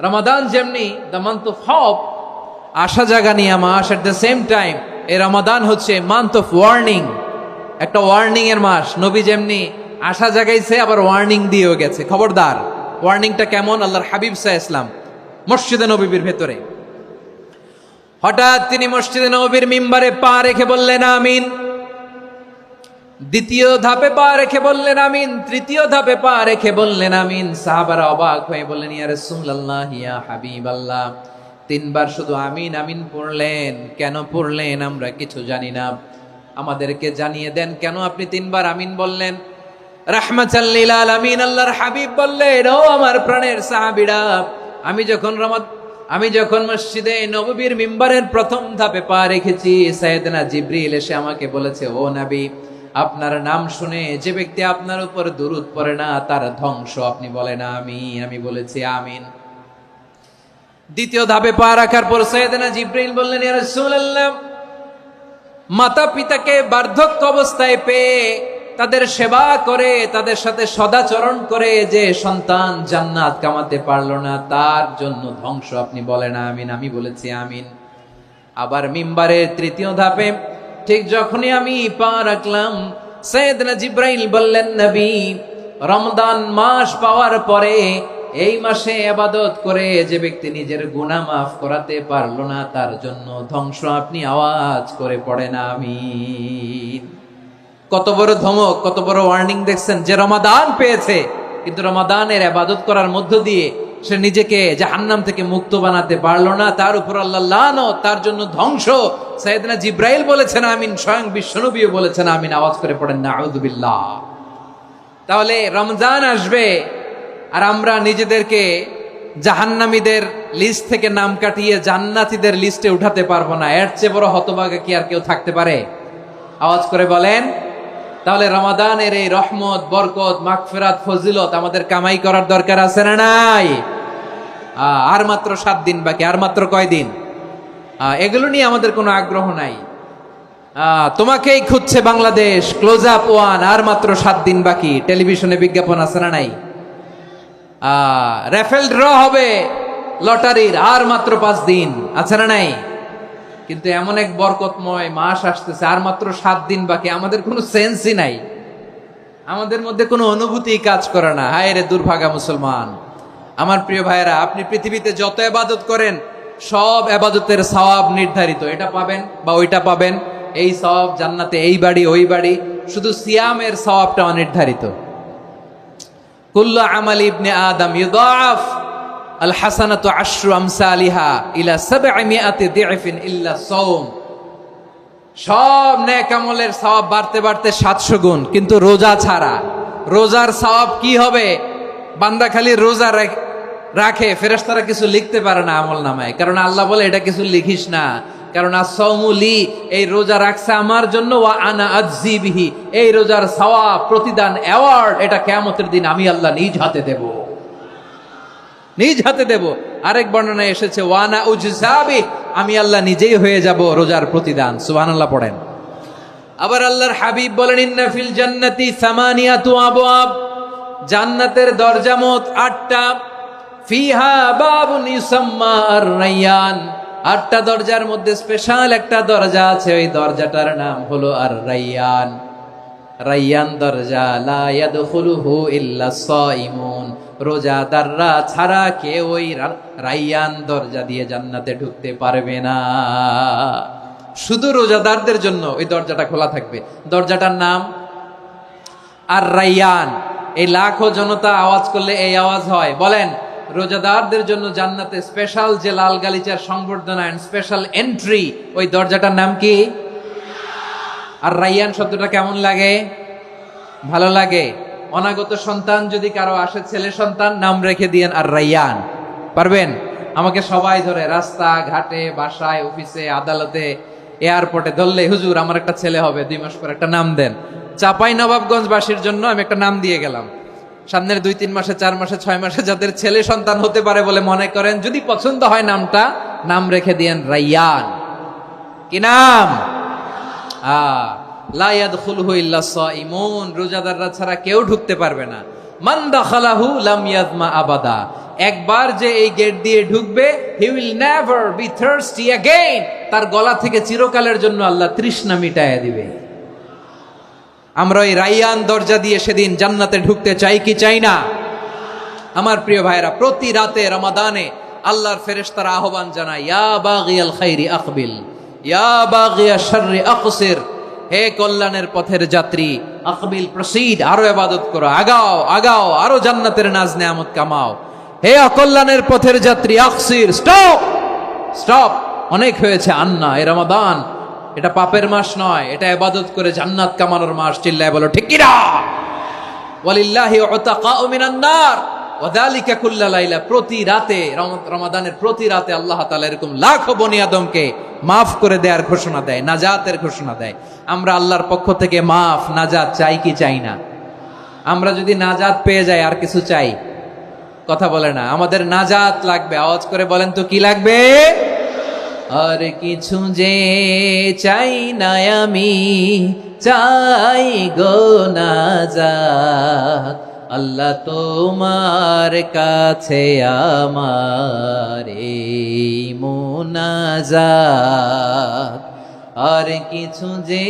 রমাদান যেমনি দ্য মান্থ অফ হোপ, আশা জাগানিয়া মাস, এট দ্য সেম টাইম এই রমাদান হচ্ছে মান্থ অফ ওয়ার্নিং, একটা ওয়ার্নিং এর মাস। নবী যেমনি আশা জাগাইছে, আবার ওয়ার্নিং দিয়েও গেছে, খবরদার। ওয়ার্নিংটা কেমন? আল্লাহর হাবিব সাল্লাল্লাহু আলাইহি ওয়াসাল্লাম মসজিদে নববীর ভেতরে হঠাৎ তিনি মসজিদে নববীর মিম্বারে পা রেখে বললেন আমিন। দ্বিতীয় ধাপে পা রেখে বললেন আমিন, তৃতীয় ধাপে পা রেখে বললেন আমিন। সাহাবারা অবাক হয়ে বললেন, ইয়া রাসূলুল্লাহ, ইয়া হাবিবাল্লাহ, 3 বার শুধু আমিন আমিন পড়লেন, কেন পড়লেন আমরা কিছু জানি না, আমাদেরকে জানিয়ে দেন কেন আপনি 3 বার আমিন বললেন। রাহমাতাল লিল আলামিন আল্লাহর হাবিব বললেন, ও আমার প্রাণের সাহাবীরা, আমি যখন মসজিদে নববীর মিম্বারের প্রথম ধাপে পা রেখেছি, সাইয়েদনা জিবরিল এসে আমাকে বলেছে, ও নবী, আপনার নাম শুনে যে ব্যক্তি আপনার উপর দুরূদ পড়ে না তার ধ্বংস। আপনি বলেন আমিন। আমি বলেছি আমিন। দ্বিতীয় ধাপে পা রাখার পর সাইয়েদনা জিবরিল বললেন, ইয়া রাসূলুল্লাহ, মাতা পিতাকে বার্ধক্য অবস্থায় পেয়ে তাদের সেবা করে, তাদের সাথে সদাচরণ করে যে সন্তান জান্নাত কামাতে পারলো না, তার জন্য ধ্বংস। আপনি বলেন আমিন। আমি বলেছি আমিন। আবার মিম্বারের তৃতীয় ধাপে ঠিক যখনই আমি পা রাখলাম, সাইয়েদনা জিবরাইল বললেন, নবী, রমজান মাস পাওয়ার পরে এই মাসে ইবাদত করে যে ব্যক্তি নিজের গুনাহ মাফ করাতে পারলো না, তার জন্য ধ্বংস। আপনি আওয়াজ করে পড়েন আমিন। কত বড় ধমক, কত বড় ওয়ার্নিং দেখছেন। যে রমাদান পেয়েছে, কিন্তু রমাদানের ইবাদত করার মধ্য দিয়ে সে নিজেকে জাহান্নাম থেকে মুক্ত বানাতে পারলো না, তার উপর আল্লাহ লানত, তার জন্য ধ্বংস। সাইয়েদনা জিবরাইল বলেছেন আমিন, স্বয়ং বিশ্বনবীও বলেছেন আমিন। আওয়াজ করে পড়েন নাউযুবিল্লাহ। তাহলে রমজান আসবে আর আমরা নিজেদেরকে জাহান্নামীদের লিস্ট থেকে নাম কাটিয়ে জান্নাতীদের লিস্টে উঠাতে পারবো না। এর চেয়ে বড় হতভাগা কি আর কেউ থাকতে পারে? আওয়াজ করে বলেন। তাহলে রমাদানের এই রহমত, বরকত, মাগফিরাত, ফজিলত আমাদের কামাই করার দরকার আছে না নাই? আর মাত্র 7 দিন বাকি। আর মাত্র কয় দিন? এগুলো নিয়ে আমাদের কোনো আগ্রহ নাই। তোমাকেই খুঁজছে বাংলাদেশ, ক্লোজ আপ 1, আর মাত্র 7 দিন বাকি। টেলিভিশনে বিজ্ঞাপন আছে না নাই? রেফেল ড্র হবে লটারির, আর মাত্র 5 দিন, আছে না নাই? কিন্তু এমন এক বরকতময় মাস আসতেছে, আর মাত্র 7 দিন বাকি। আমাদের কোনো সেন্সই নাই, আমাদের মধ্যে কোনো অনুভূতি কাজ করে না। হায় রে দুর্ভাগা মুসলমান। আমার প্রিয় ভাইয়েরা, আপনি পৃথিবীতে যত ইবাদত করেন, সব ইবাদতের সওয়াব নির্ধারিত। এটা পাবেন বা ওইটা পাবেন, এই সওয়াব জান্নাতে, এই বাড়ি ওই বাড়ি। শুধু সিয়ামের সওয়াবটা অনির্ধারিত। কুল্লু আমাল ইবনে আদম ইউদাফ আল হাসানাতু আশরু আমসালিহা ইলা 700 দি'ফিন ইল্লা সাওম। সব নেক আমলের সওয়াব বাড়তে বাড়তে 700 গুণ, কিন্তু রোজা ছাড়া। রোজার সওয়াব কি হবে? বান্দা খালি রোজা রাখে, ফেরেশতারা কিছু লিখতে পারে না আমল নামায়, কারণ আল্লাহ বলে এটা কিছু লিখিস না, কারণ as-সাওমু লি, এই রোজা রাখছে আমার জন্য, ওয়া আনা আজজি বিহি, এই রোজার সওয়াব, প্রতিদান, অ্যাওয়ার্ড, এটা কিয়ামতের দিন আমি আল্লাহ নিজ হাতে দেব, নিজ হাতে দেব। আরেক বর্ণনায় এসেছে ওয়ানা উজজাবি, আমি আল্লাহ নিজেই হয়ে যাব রোজার প্রতিদান। সুবহানাল্লাহ পড়েন। আবার আল্লাহর হাবিব বলেন, ইন্না ফিল জান্নাতি 8 আবওয়াব, জান্নাতের দরজা মোট 8টা। ফিহা বাবুন ইউসাম্মা আর-রায়্যান, 8টা দরজার মধ্যে স্পেশাল একটা দরজা আছে, ওই দরজাটার নাম হলো আর-রায়্যান। রায়্যান দরজা, লা ইয়াদখুলুহু ইল্লা সাইমুন, রোজাদাররা ছাড়া কেউ ওই রায়্যান দরজা দিয়ে জান্নাতে ঢুকতে পারবে না। শুধু রোজাদারদের জন্য ওই দরজাটা খোলা থাকবে। দরজাটার নাম আর-রায়্যান। এই লাখো জনতা আওয়াজ করলে এই আওয়াজ হয়। বলেন, রোজাদারদের জন্য জান্নাতে স্পেশাল যে লাল গালিচার সংবর্ধনা এন্ড স্পেশাল এন্ট্রি, ওই দরজাটার নাম কি? আর-রায়্যান শব্দটা কেমন লাগে? ভালো লাগে। অনাগত সন্তান যদি কারো আসে, ছেলে সন্তান, নাম রেখে দিয়েন আর-রায়্যান। পারবেন? আমাকে সবাই ধরে, রাস্তা ঘাটে, বাসায়, অফিসে, আদালতে, এয়ারপোর্টে ধরলে, হুজুর আমার একটা ছেলে হবে 2 মাস পর, একটা নাম দেন। চাপাই নবাবগঞ্জবাসীর জন্য আমি একটা নাম দিয়ে গেলাম। সামনের 2-3 মাসে, 4 মাসে, 6 মাসে যাদের ছেলে সন্তান হতে পারে বলে মনে করেন, যদি পছন্দ হয় নামটা, নাম রেখে দিয়েন রাইয়ান। কি নাম? লা ইয়াদখুলহু ইল্লা সাইমুন, রোজাদাররা ছাড়া কেউ ঢুকতে পারবে না। মান দাখালাহু লাম ইয়াজমা আবাদা, একবার যে এই গেট দিয়ে ঢুকবে, he will never be thirsty again, তার গলা থেকে চিরকালের জন্য আল্লাহ তৃষ্ণা মিটায়া দিবে। আমরা এই রাইয়ান দরজা দিয়ে সেদিন জান্নাতে ঢুকতে চাই কি চাই না? আমার প্রিয় ভাইরা, প্রতি রাতে রমাদানে আল্লাহর ফেরেশতারা আহ্বান জানায়, ইয়া বাগিয়াল খাইরি আকবিল, ইয়া বাগিয়াশ শাররি আকসির, হে কল্যাণের পথের যাত্রী, আকবিল প্রসিড, আরো ইবাদত করো, আগাও আগাও, আরো জান্নাতের নাজ নেয়ামত কামাও। হে অকল্যাণের পথের যাত্রী, আকসির, স্টপ স্টপ, অনেক হয়েছে। আন্না, এ রমাদান এটা পাপের মাস নয়, এটা ইবাদত করে জান্নাত কামানোর মাস। চিল্লায় বলো ঠিক কি না? ওয়ালিল্লাহি উতাকাউ মিনান নার ওয়া যালিকা কুল্লা লাইলা, প্রতি রাতে, রমাদানের প্রতি রাতে আল্লাহ তাআলা এরকম লাখো বনি আদমকে মাফ করে দেওয়ার ঘোষণা দেয়, নাজাতের ঘোষণা দেয়। আমরা আল্লাহর পক্ষ থেকে মাফ, নাজাত চাই কি চাই না? আমরা যদি নাজাত পেয়ে যাই আর কিছু চাই? কথা বলে না। আমাদের নাজাত লাগবে, আওয়াজ করে বলেন তো কি লাগবে? আর কিছু যে চাই না আমি, চাই গো নাজাত, আল্লাহ তোমার কাছে আমার এই মুনাজাত। আর কিছু যে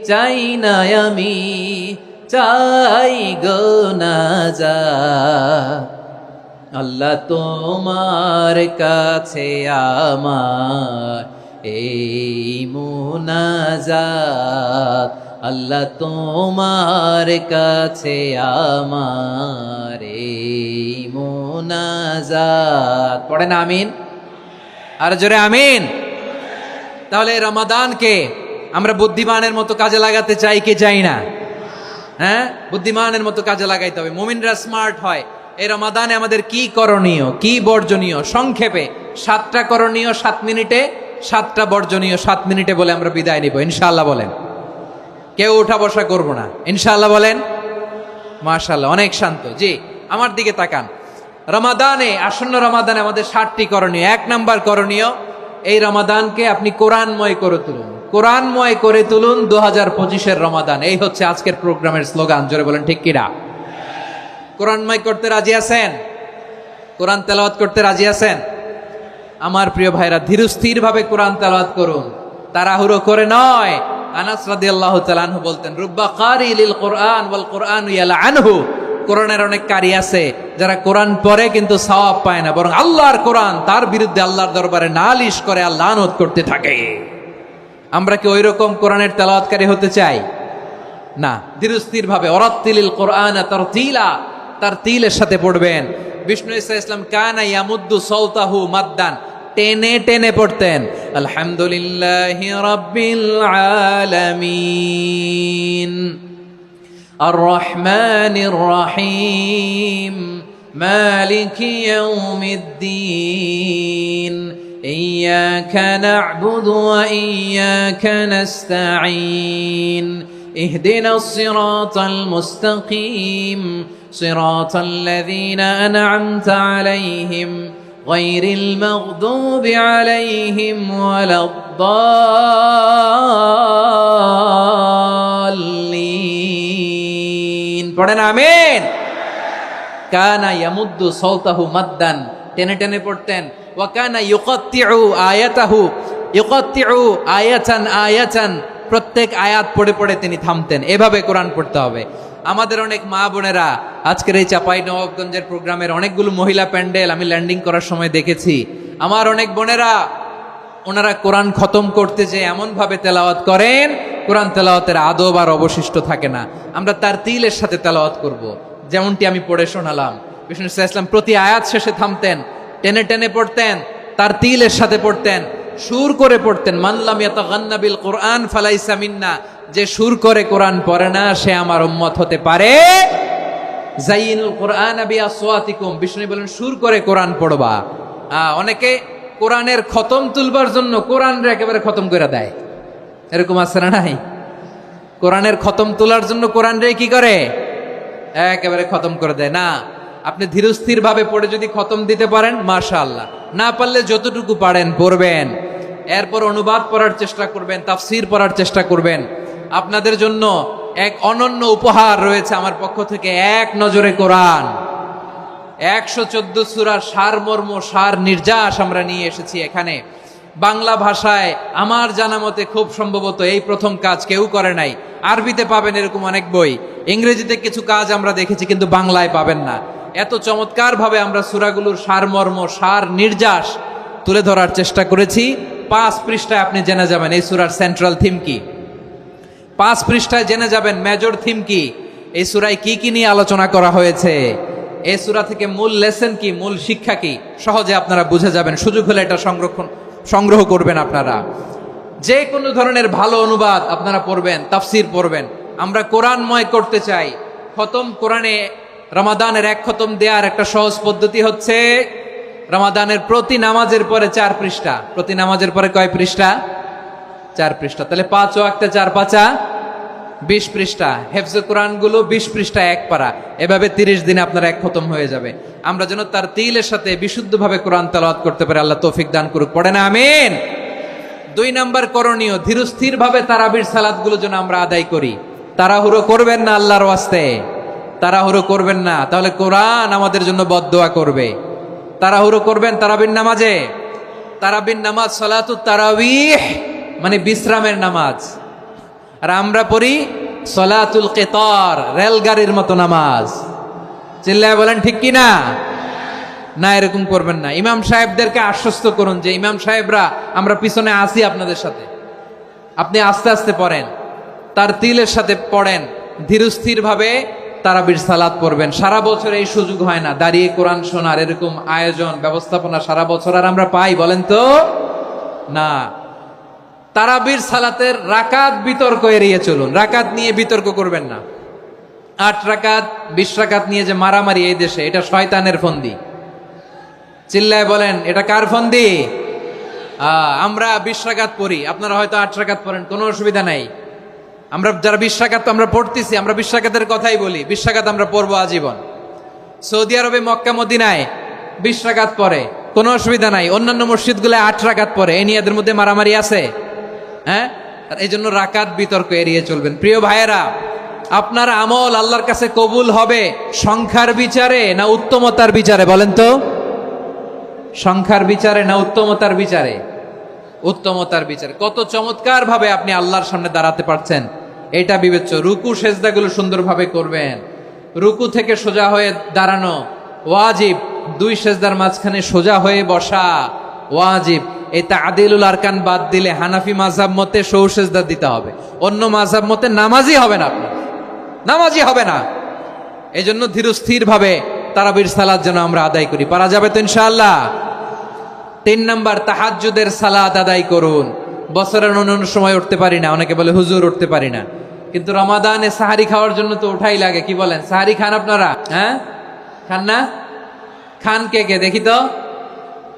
চাই না আমি, চাই গো নাজাত, আল্লাহ তোমার কাছে আমার এই মুনাজাত, আল্লাহ তোমার কাছে আমার এই মুনাজাত। পড়েন আমিন, আর জোরে আমিন। তাহলে রমাদানকে আমরা বুদ্ধিমানের মতো কাজে লাগাতে চাই কি চাই না? হ্যাঁ, বুদ্ধিমানের মতো কাজে লাগাইতে হবে। মুমিনরা স্মার্ট হয়। এই রমাদানে আমাদের কি করণীয়, কি বর্জনীয়, সংক্ষেপে 7টা করণীয় 7 মিনিটে, 7টা বর্জনীয় 7 মিনিটে বলে আমরা বিদায় নিব ইনশাআল্লাহ। বলেন, কেউ উঠা বসা করবো না ইনশাআল্লাহ। বলেন মাশাআল্লাহ, অনেক শান্ত। জি, আমার দিকে তাকান। রমাদানে, আসন্ন রমাদানে আমাদের 7টি করণীয়। 1 নাম্বার করণীয়, এই রমাদানকে আপনি কোরআনময় করে তুলুন, কোরআনময় করে তুলুন 2025-এর রমাদান। এই হচ্ছে আজকের প্রোগ্রামের স্লোগান। জোরে বলেন ঠিক কিনা? কোরআনময় করতে রাজি আছেন? কোরআন তেলাওয়াত করতে রাজি আছেন? আমার প্রিয় ভাইরা, ধীরস্থির ভাবে কোরআন তেলাওয়াত করুন, তাড়াহুড়ো করে নয়। আনাস রাদিয়াল্লাহু তাআলা আনহু বলতেন, রুব্বা কারি লিল কোরআন ওয়াল কোরআনু ইয়ালআনহু, কোরআনের অনেক কারি আছে যারা কোরআন পড়ে কিন্তু সওয়াব পায় না, বরং আল্লাহর কোরআন তার বিরুদ্ধে আল্লাহর দরবারে নালিশ করে আর লানত করতে থাকে। আমরা কি ওই রকম কোরআনের তেলাওয়াতকারী হতে চাই? না। ধীরস্থির ভাবে, ওয়ারাত্তিলিল কোরআনা তারতিলা, তারতিলের সাথে পড়বেন। বিষ্ণু ঈসা ইসলাম কানা ইয়ামুদ্দু সাওতাহু মাদ্দান, টেনে টেনে পড়তেন। আলহামদুলিল্লাহি রাব্বিল আলামিন আর রহমানির রহিম মালিকি ইয়াউমিদ্দিন ইয়্যাকা না'বুদু ওয়া ইয়্যাকা নাস্তাঈন ইহদিনাস সিরাতাল মুস্তাকিম সিরাতাল লাযীনা আন'আমতা আলাইহিম গায়রিল মাগদুবি আলাইহিম ওয়ালাদ-দাল্লিন। পড়েন আমিন। কানা ইয়ামুদ্দু সাওতাহু মাদ্দান, টেনে টেনে পড়তেন। ওয়া কানা ইউকাত্তিউ আয়াতাহু, ইউকাত্তিউ আয়াতান আয়াতান, প্রত্যেক আয়াত পড়ে পড়ে তিনি থামতেন। এভাবে কোরআন পড়তে হবে। আমাদের অনেক মা বোনেরা, আজকের এই চাপাই নবাবগঞ্জের প্রোগ্রামের অনেকগুলো মহিলা প্যান্ডেল আমি ল্যান্ডিং করার সময় দেখেছি। আমার অনেক বোনেরা, ওনারা কোরআন খতম করতে যে এমন ভাবে তেলাওয়াত করেন, কোরআন তেলাওয়াতের আদব আর অবশিষ্ট থাকে না। আমরা তার তিলের সাথে তেলাওয়াত করব, যেমনটি আমি পড়ে শোনালাম। বিষ্ণু ইসলাম প্রতি আয়াত শেষে থামতেন, টেনে টেনে পড়তেন, তার তিলের সাথে পড়তেন, সুর করে পড়তেন। মানলাম ইয়াতাগান্না বিল কোরআন ফালাইসা মিন্না, যে সুর করে কোরআন পড়ে না সে আমার উম্মত হতে পারে। জাইনুল কোরআন বিআসওয়াতিকুম, বিষ্ণু বলেন সুর করে কোরআন পড়বা। অনেকে কোরআনের খতম তুলবার জন্য কোরআনরে একেবারে খতম করে দেয়, এরকম আছে না নাই? কোরআনের খতম তোলার জন্য কোরআনরে কি করে, একেবারে খতম করে দেয় না। আপনি ধীরস্থির ভাবে পড়ে যদি খতম দিতে পারেন মাশাআল্লাহ, না পারলে যতটুকু পারেন পড়বেন, এরপর অনুবাদ পড়ার চেষ্টা করবেন, তাফসির পড়ার চেষ্টা করবেন। আপনাদের জন্য এক অনন্য উপহার রয়েছে আমার পক্ষ থেকে, এক নজরে কোরআন 114 সূরার সারমর্ম, সার নির্যাস আমরা নিয়ে এসেছি এখানে বাংলা ভাষায়। আমার জানা মতে খুব সম্ভবত এই প্রথম কাজ, কেউ করে নাই। আরবিতে পাবেন এরকম অনেক বই, ইংরেজিতে কিছু কাজ আমরা দেখেছি, কিন্তু বাংলায় পাবেন না। এত চমৎকার ভাবে আমরা সূরাগুলোর সারমর্ম, সার নির্যাস তুলে ধরার চেষ্টা করেছি। 5 পৃষ্ঠায় আপনি জেনে যাবেন এই সূরার সেন্ট্রাল থিম কি, 5 পৃষ্ঠায় জেনে যাবেন মেজর থিম কি, এই সূরায় কি কি নিয়ে আলোচনা করা হয়েছে, এই সূরা থেকে মূল লেসন কি, মূল শিক্ষা কি, সহজে আপনারা বুঝে যাবেন। সুযোগ হলে এটা সংগ্রহ করবেন। আপনারা যে কোনো ধরনের ভালো অনুবাদ আপনারা পড়বেন, তাফসির পড়বেন। আমরা কোরআনময় করতে চাই। খতম কোরআনে রমাদানের 1 খতম দেওয়ার একটা সহজ পদ্ধতি হচ্ছে রমাদানের প্রতি নামাজের পরে 4 পৃষ্ঠা, প্রতি নামাজের পরে কয় পৃষ্ঠা? 4 পৃষ্ঠা। তাহলে 5 ওয়াক্তে 4 পাঁচা 20 পৃষ্ঠা। হেফজে কোরআন গুলো 20 পৃষ্ঠা 1 পারা, এভাবে 30 দিনে আপনার 1 খতম হয়ে যাবে। আমরা যেন তার তিলের সাথে বিশুদ্ধভাবে কোরআন তেলাওয়াত করতে পারি, আল্লাহ তৌফিক দান করুক। পড়ে না আমিন। 2 নাম্বার করণীয়, ধীরস্থির ভাবে তারাবির সালাত গুলো যেন আমরা আদায় করি। তাড়াহুড়ো করবেন না আল্লাহর ওয়াস্তে, তাড়াহুড়ো করবেন না, তাহলে কোরআন আমাদের জন্য বদদোয়া করবে। তাড়াহুড়ো করবেন তারাবির নামাজে। তারাবির নামাজ সালাতুত তারাবিহ মানে বিশ্রামের নামাজ, আর আমরা পড়ি সলাতুল কিতার, রেলগাড়ির মতো নামাজ। চিল্লায় বলেন ঠিক কি না? না, এরকম করবেন না। ইমাম সাহেবদেরকে আশ্বস্ত করুন যে ইমাম সাহেবরা আমরা পিছনে আসি আপনাদের সাথে, আপনি আস্তে আস্তে পড়েন, তার তিলের সাথে পড়েন, ধীরস্থির ভাবে তারাবির সালাত পড়বেন। সারা বছর এই সুযোগ হয় না, দাঁড়িয়ে কোরআন শোনার এরকম আয়োজন ব্যবস্থাপনা সারা বছর আর আমরা পাই বলেন তো না। তারাবির সালাতের রাকাত বিতর্ক এড়িয়ে চলুন, রাকাত নিয়ে বিতর্ক করবেন না। 8 রাকাত 20 রাকাত নিয়ে যে মারামারি এই দেশে, এটা শয়তানের ফন্দি। চিল্লায় বলেন এটা কার ফন্দি? আমরা 20 রাকাত পড়ি, আপনারা হয়তো 8 রাকাত পড়েন, কোনো অসুবিধা নাই। আমরা যারা 20 রাকাত আমরা পড়তেছি, আমরা 20 রাকাতের কথাই বলি, 20 রাকাত আমরা পড়বো আজীবন। সৌদি আরবে মক্কা মদিনায় 20 রাকাত পড়ে, কোনো অসুবিধা নাই। অন্যান্য মসজিদগুলো 8 রাকাত পড়ে, এই নিয়ে এদের মধ্যে মারামারি আছে? হ্যাঁ, এই জন্য রাকাত বিতর্ক এড়িয়ে চলবেন। প্রিয় ভাইয়েরা, আপনার আমল আল্লাহর কাছে কবুল হবে সংখ্যার বিচারে না উত্তমতার বিচারে? বলেন তো, সংখ্যার বিচারে না উত্তমতার বিচারে? উত্তমতার বিচারে। কত চমৎকার ভাবে আপনি আল্লাহর সামনে দাঁড়াতে পারছেন এটা বিবেচ্য। রুকু সেজদাগুলো সুন্দরভাবে করবেন, রুকু থেকে সোজা হয়ে দাঁড়ানো ওয়াজিব, 2 সেজদার মাঝখানে সোজা হয়ে বসা ওয়াজিব। এই তাদিলুল আরকান বাদ দিলে হানাফি মাযহাব মতে সৌ সেজদা দিতে হবে, অন্য মাযহাব মতে নামাজই হবে না, আপনার নামাজই হবে না। এই জন্য ধীরস্থির ভাবে তারাবির সালাত যেন আমরা আদায় করি। পারা যাবে তো ইনশাআল্লাহ? 3 নাম্বার, তাহাজ্জুদের সালাত আদায় করুন। বছরের অন্যান্য সময় উঠতে পারি না, অনেকে বলে হুজুর উঠতে পারি না, কিন্তু রমাদানে সাহারি খাওয়ার জন্য তো ওঠাই লাগে। কি বলেন, সাহারি খান আপনারা? হ্যাঁ, খান না? খান কে কে দেখি তো?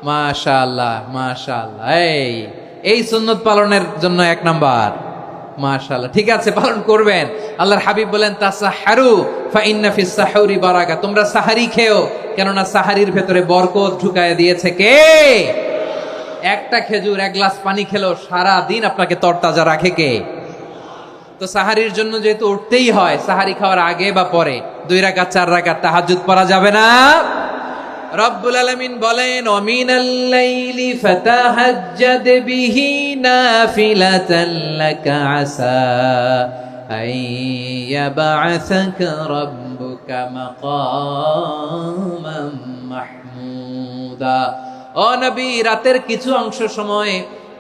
মাশাআল্লাহ মাশাআল্লাহ। এই সুন্নত পালনের জন্য 1 নাম্বার। মাশাআল্লাহ, ঠিক আছে, পালন করবেন। আল্লাহর হাবিব বলেন তাসাহহারু ফা ইন্না ফিস সাহুরি বারাকা, তোমরা সাহারি খেও, কেননা সাহারির ভেতরে বরকত ঢুকায় দিয়েছে কে? একটা খেজুর 1 গ্লাস পানি খেলো সারা দিন আপনাকে তরতাজা রাখে কে? তো সাহারির জন্য যেহেতু উঠতেই হয়, সাহারি খাওয়ার আগে বা পরে 2 রাকাত 4 রাকাত তাহাজ্জুদ পড়া যাবে না? রব্বুল আলামিন বলেন ওয়ামিনাল লাইলি ফাতাহাজ্জাদ বিহি নাফিলাতান লাকা আসা আইয়াবআসাকা রাব্বুকা মাকামান মাহমুদা। ও নবী, রাতের কিছু অংশ সময়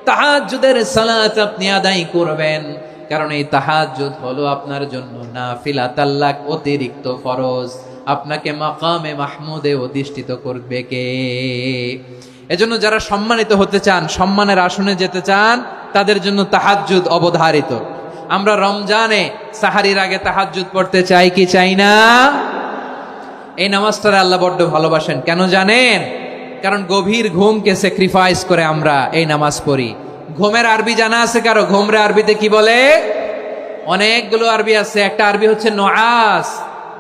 তাহাজ্জুদের সালাত আপনি আদায় করবেন, কারণ এই তাহাজ্জুদ হলো আপনার জন্য নাফিলাতাল লাক, অতিরিক্ত ফরজ। আপনাকে মাকামে মাহমুদে অধিষ্ঠিত করবে কে? এজন্য যারা সম্মানিত হতে চান, সম্মানের আসনে যেতে চান, তাদের জন্য তাহাজ্জুদ অবধারিত। আমরা রমজানে সাহারির আগে তাহাজ্জুদ পড়তে চাই কি চাই না? এই নামাজটারে আল্লাহ বড্ড ভালোবাসেন, কেন জানেন? কারণ গভীর ঘুমকে স্যাক্রিফাইস করে আমরা এই নামাজ পড়ি। ঘুমের আরবি জানা আছে কারো? ঘুমরে আরবিতে কি বলে? অনেকগুলো আরবি আছে। একটা আরবি হচ্ছে নুআস,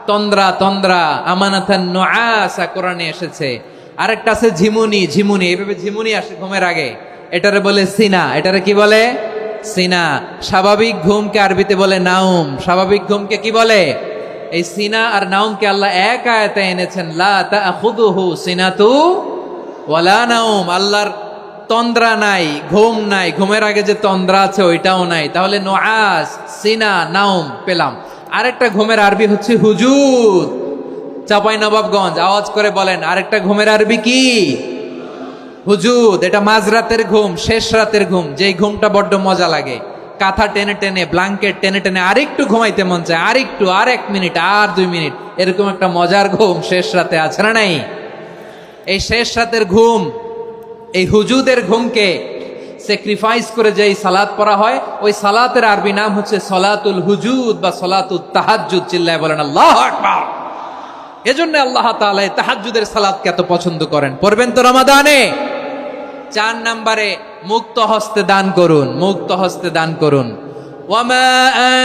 তন্দ্রা তন্দ্রা, আমানাতান নুআসা কোরআনে এসেছে। আরেকটা আছে ঝিমুনি, ঝিমুনি, এইভাবে ঝিমুনি আসে ঘুমের আগে, এটারে বলে সিনা। এটারে কি বলে? সিনা। স্বাভাবিক ঘুমকে আরবিতে বলে নাউম। স্বাভাবিক ঘুমকে কি বলে? এই সিনা আর নাউমকে আল্লাহ এক আয়াতে এনেছেন, লা তাখুযুহু সিনাতু ওয়ালা নাউম। আল্লাহর তন্দ্রা নাই, ঘুম নাই, ঘুমের আগে যে তন্দ্রা আছে ওইটাও নাই। তাহলে নুআস, সিনা, নাউম পেলাম। আরেকটা ঘুমের আরবি হচ্ছে হুজুদ। চাঁপাইনবাবগঞ্জ আওয়াজ করে বলেন, আরেকটা ঘুমের আরবি কি? হুজুদ। এটা মাঝরাতের ঘুম, শেষ রাতের ঘুম, যেই ঘুমটা বড্ড মজা লাগে। কাঁথা টেনে টেনে, ব্ল্যাঙ্কেট টেনে টেনে আরেকটু ঘুমাইতে মন চায়, আরেকটু, আর 1 মিনিট, আর 2 মিনিট, এরকম একটা মজার ঘুম শেষ রাতে আছে না নাই? এই শেষ রাতের ঘুম, এই হুজুদের ঘুমকে স্যাক্রিফাইস করে যেই সালাত পড়া হয়, ওই সালাতের আরবি নাম হচ্ছে সলাতুল হুজুদ বা সলাতুত তাহাজ্জুদ। চিল্লায় বলেন আল্লাহু আকবার। এজন্য আল্লাহ তাআলা এই তাহাজ্জুদের সালাতকে এত পছন্দ করেন। পড়বেন তো রমাদানে। 4 নম্বরে মুক্ত হস্তে দান করুন, মুক্ত হস্তে দান করুন। ওয়ামা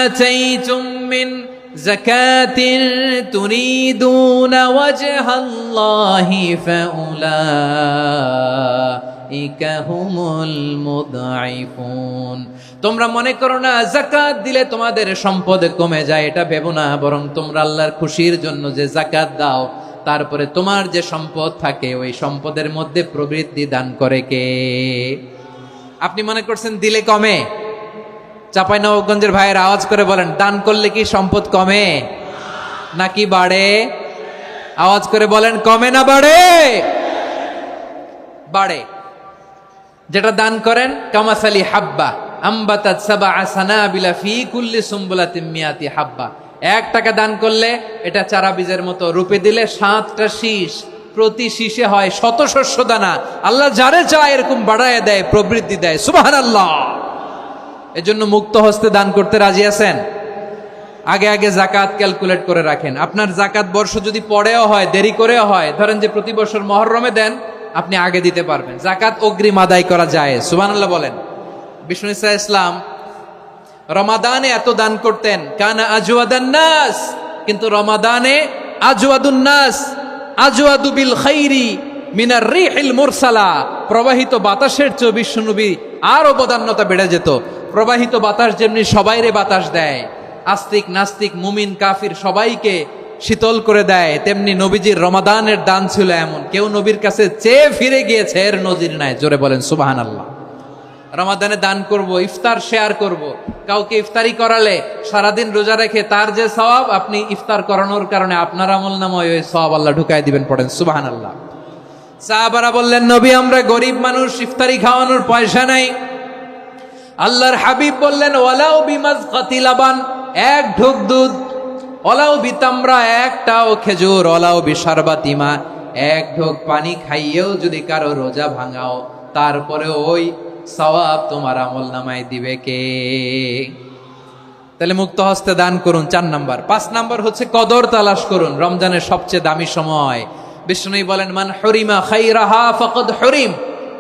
আতাইতুম মিন যাকাতিন তুরিদুনা ওয়াজহাল্লাহি ফাউলাইকা হুমুল মুদঈফুন। তোমরা মনে করো না যাকাত দিলে তোমাদের সম্পদ কমে যায়, এটা ভেবো না। বরং তোমরা আল্লাহর খুশির জন্য যে যাকাত দাও, তারপরে তোমার যে সম্পদ থাকে ওই সম্পদের মধ্যে প্রবৃদ্ধি দান করে কে? আপনি মনে করছেন দিলে কমে? চাঁপাইনবাবগঞ্জের ভাইয়ের আওয়াজ করে বলেন, দান করলে কি সম্পদ কমে নাকি বাড়ে? আওয়াজ করে বলেন, কমে না বাড়ে? বাড়ে। যেটা দান করেন, কামাসালি হাব্বা আম্বাতাত সাবআ সানাবিলা ফি কুল্লি সুম্বুলাতিন মিয়াতি হাব্বা। 1 টাকা দান করলে এটা চারা বীজের মতো, রূপে দিলে 7টা শীষ, প্রতি শীষে হয় 100 শস্য দানা। আল্লাহ যারে চায় এরকম বাড়ায় দেয়, প্রবৃদ্ধি দেয়। সুবহানাল্লাহ। এজন্য মুক্ত হস্তে দান করতে রাজি আছেন? আগে আগে যাকাত ক্যালকুলেট করে রাখেন। আপনার যাকাত বর্ষ যদি পরেও হয়, দেরি করেও হয়, ধরেন যে প্রতি বছর মুহররমে দেন, আপনি আগে দিতে পারবেন। যাকাত অগ্রিম আদায় করা যায়। সুবহানাল্লাহ বলেন। বিষ্ণু ঈসা ইসলাম রমাদানে এত দান করতেন, কানা আজওয়াদান নাস, কিন্তু রমাদানে আজওয়াদুন নাস আজওয়াদু বিল খাইরি মিনার রিহিল মুরসালা। প্রবাহিত বাতাসের চেয়ে বিশ্বনবী আরো বদান্যতা বেড়ে যেত। প্রবাহিত বাতাস যেমনি সবাইরে বাতাস দেয়, আস্তিক নাস্তিক মুমিন কাফির সবাইকে শীতল করে দেয়, তেমনি নবীজির রমাদানের দান ছিল এমন, কেউ নবীর কাছে চেয়ে ফিরে গিয়েছে এর নজির নাই। জোরে বলেন সুবহানাল্লাহ। রমাদানে দান করব, ইফতার শেয়ার করব। কাউকে ইফতারি করালে সারাদিন রোজা রেখে তার যে সওয়াব, আপনি ইফতার করানোর কারণে আপনার আমলনামায় ওই সওয়াব আল্লাহ ঢুকাই দিবেন। পড়েন সুবহানাল্লাহ। সাহাবারা বললেন, নবী আমরা গরিব মানুষ, ইফতারি খাওয়ানোর পয়সা নাই। আল্লাহর হাবিব বললেন, ওয়ালাউ বিমাজকাতি লাবান, 1 ঢোক দুধ, ওয়ালাউ বিতামরা, 1টাও খেজুর, ওয়ালাউ বিশারবাতিমা, 1 ঢোক পানি খাইয়েও যদি কারো রোজা ভাঙাও, তারপরে ওই সওয়াব তোমার আমলনামায় দিবে কে? তাহলে মুক্ত হস্তে দান করুন, 4 নাম্বার। 5 নাম্বার হচ্ছে কদর তালাশ করুন। রমজানের সবচেয়ে দামি সময়। বিষ্ণু বলেন, মান হরিমা খাইরাহা ফাকাদ হরিম।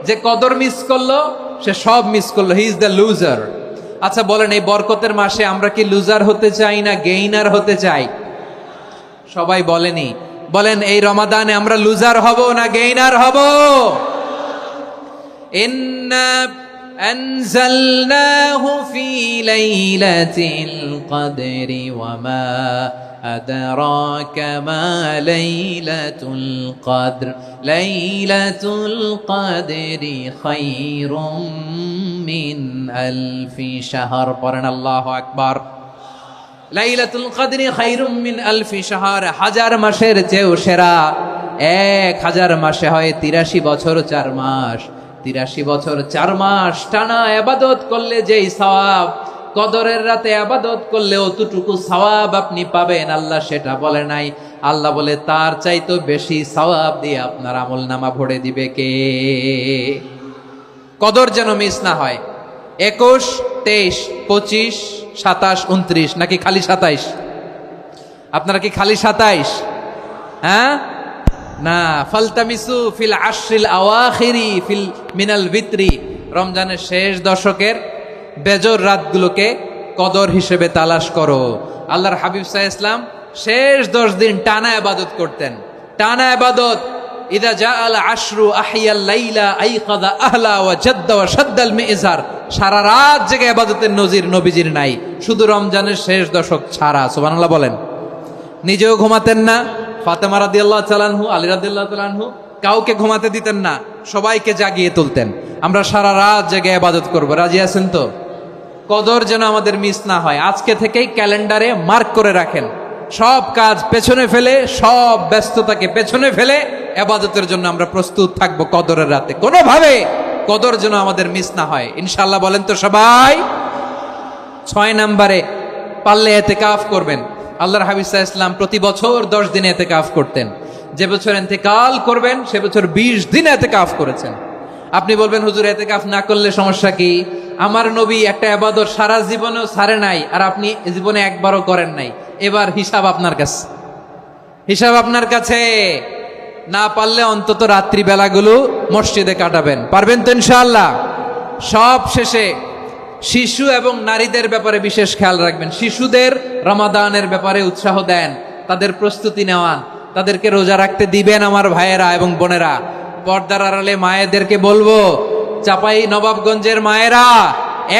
যে কদর মিস করলো সে সব মিস করলো, হি ইজ দ্য লুজার। আচ্ছা বলেন, এই বরকতের মাসে আমরা কি লুজার হতে চাই না গেইনার হতে চাই? সবাই বলেনি। বলেন, এই রমাদানে আমরা লুজার হব না গেইনার হব? ইন্না আনজালনাহু ফি লাইলাতিল কদরি ওয়া মা আদরাকা মা লাইলাতুল কদর লাইলাতুল কদরি খায়রুম মিন আলফি শাহর। পড়েন আল্লাহু আকবার। লাইলাতুল কদরি খায়রুম মিন আলফি শাহর, 1000 মাসের চেয়েও সেরা। 1000 মাসে হয় 83 বছর 4 মাস। 83 বছর 4 মাস টানা ইবাদত করলে যেই সওয়াব, কদরের রাতে ইবাদত করলে অতটুকু সওয়াব আপনি পাবেন, আল্লাহ সেটা বলে নাই। আল্লাহ বলে তার চাইতো বেশি সওয়াব দিয়ে আপনার আমলনামা ভরে দিবে কে? কদর যেন মিস না হয়। 21, 23, 25, 27, 29 নাকি খালি 27? আপনারা কি খালি 27? হ্যাঁ, না, ফালতামিসু ফিল আশরিল আওয়াখিরি ফিল মিনাল ভিতরি, রমজানের শেষ দশকের বেজর রাতগুলোকে কদর হিসেবে তালাশ করো। আল্লাহর হাবিব সাল্লাল্লাহু আলাইহি ওয়াসাল্লাম শেষ 10 দিন টানা ইবাদত করতেন, টানা ইবাদত। ইদা জাআল আশরু আহিয়াল লাইলা আইকাযা আহলা ওয়া জাদ্দা ওয়া শাদ্দাল মিজার, সারা রাত জেগে ইবাদতের নজির নবীজির নাই, শুধু রমজানের শেষ দশক ছাড়া। সুবহানাল্লাহ বলেন। নিজেও ঘুমাতেন না, ফাতেমা রাদিয়াল্লাহু তাআলা আনহু, আলী রাদিয়াল্লাহু তাআলা আনহু কাউকে ঘুমাতে দিতেন না, সবাইকে জাগিয়ে তুলতেন। আমরা সারা রাত জেগে ইবাদত করব, রাজি আছেন তো? কদর যেন আমাদের মিস না হয়, আজকে থেকেই ক্যালেন্ডারে মার্ক করে রাখেন। সব কাজ পেছনে ফেলে, সব ব্যস্ততাকে পেছনে ফেলে ইবাদতের জন্য আমরা প্রস্তুত থাকবো কদরের রাতে। কোনোভাবে কদর যেন আমাদের মিস না হয়, ইনশাআল্লাহ বলেন তো সবাই। 6 নম্বরে পারলে ইতিকাফ করবেন। আল্লাহর হাবিব সাল্লাল্লাহু আলাইহি ওয়াসাল্লাম প্রতি বছর 10 দিন ইতিকাফ করতেন। যে বছর ইন্তেকাল করবেন সে বছর 20 দিন ইতিকাফ করেছেন। আপনি বলবেন হুজুর ইতিকাফ না করলে সমস্যা কি? আমার নবী একটা ইবাদত সারা জীবনেও ছাড়ে নাই, আর আপনি জীবনে একবারও করেন নাই। এবার হিসাব আপনার কাছে, হিসাব আপনার কাছে। না পারলে অন্তত রাত্রি বেলাগুলো মসজিদে কাটাবেন, পারবেন তো ইনশাআল্লাহ? সব শেষে শিশু এবং নারীদের ব্যাপারে বিশেষ খেয়াল রাখবেন। শিশুদের রমাদানের ব্যাপারে উৎসাহ দেন, তাদের প্রস্তুতি নেওয়ান, তাদেরকে রোজা রাখতে দিবেন। আমার ভাইয়েরা এবং বোনেরা, পর্দার আড়ালে মায়েদেরকে বলবো, চাপাই নবাবগঞ্জের মায়েরা,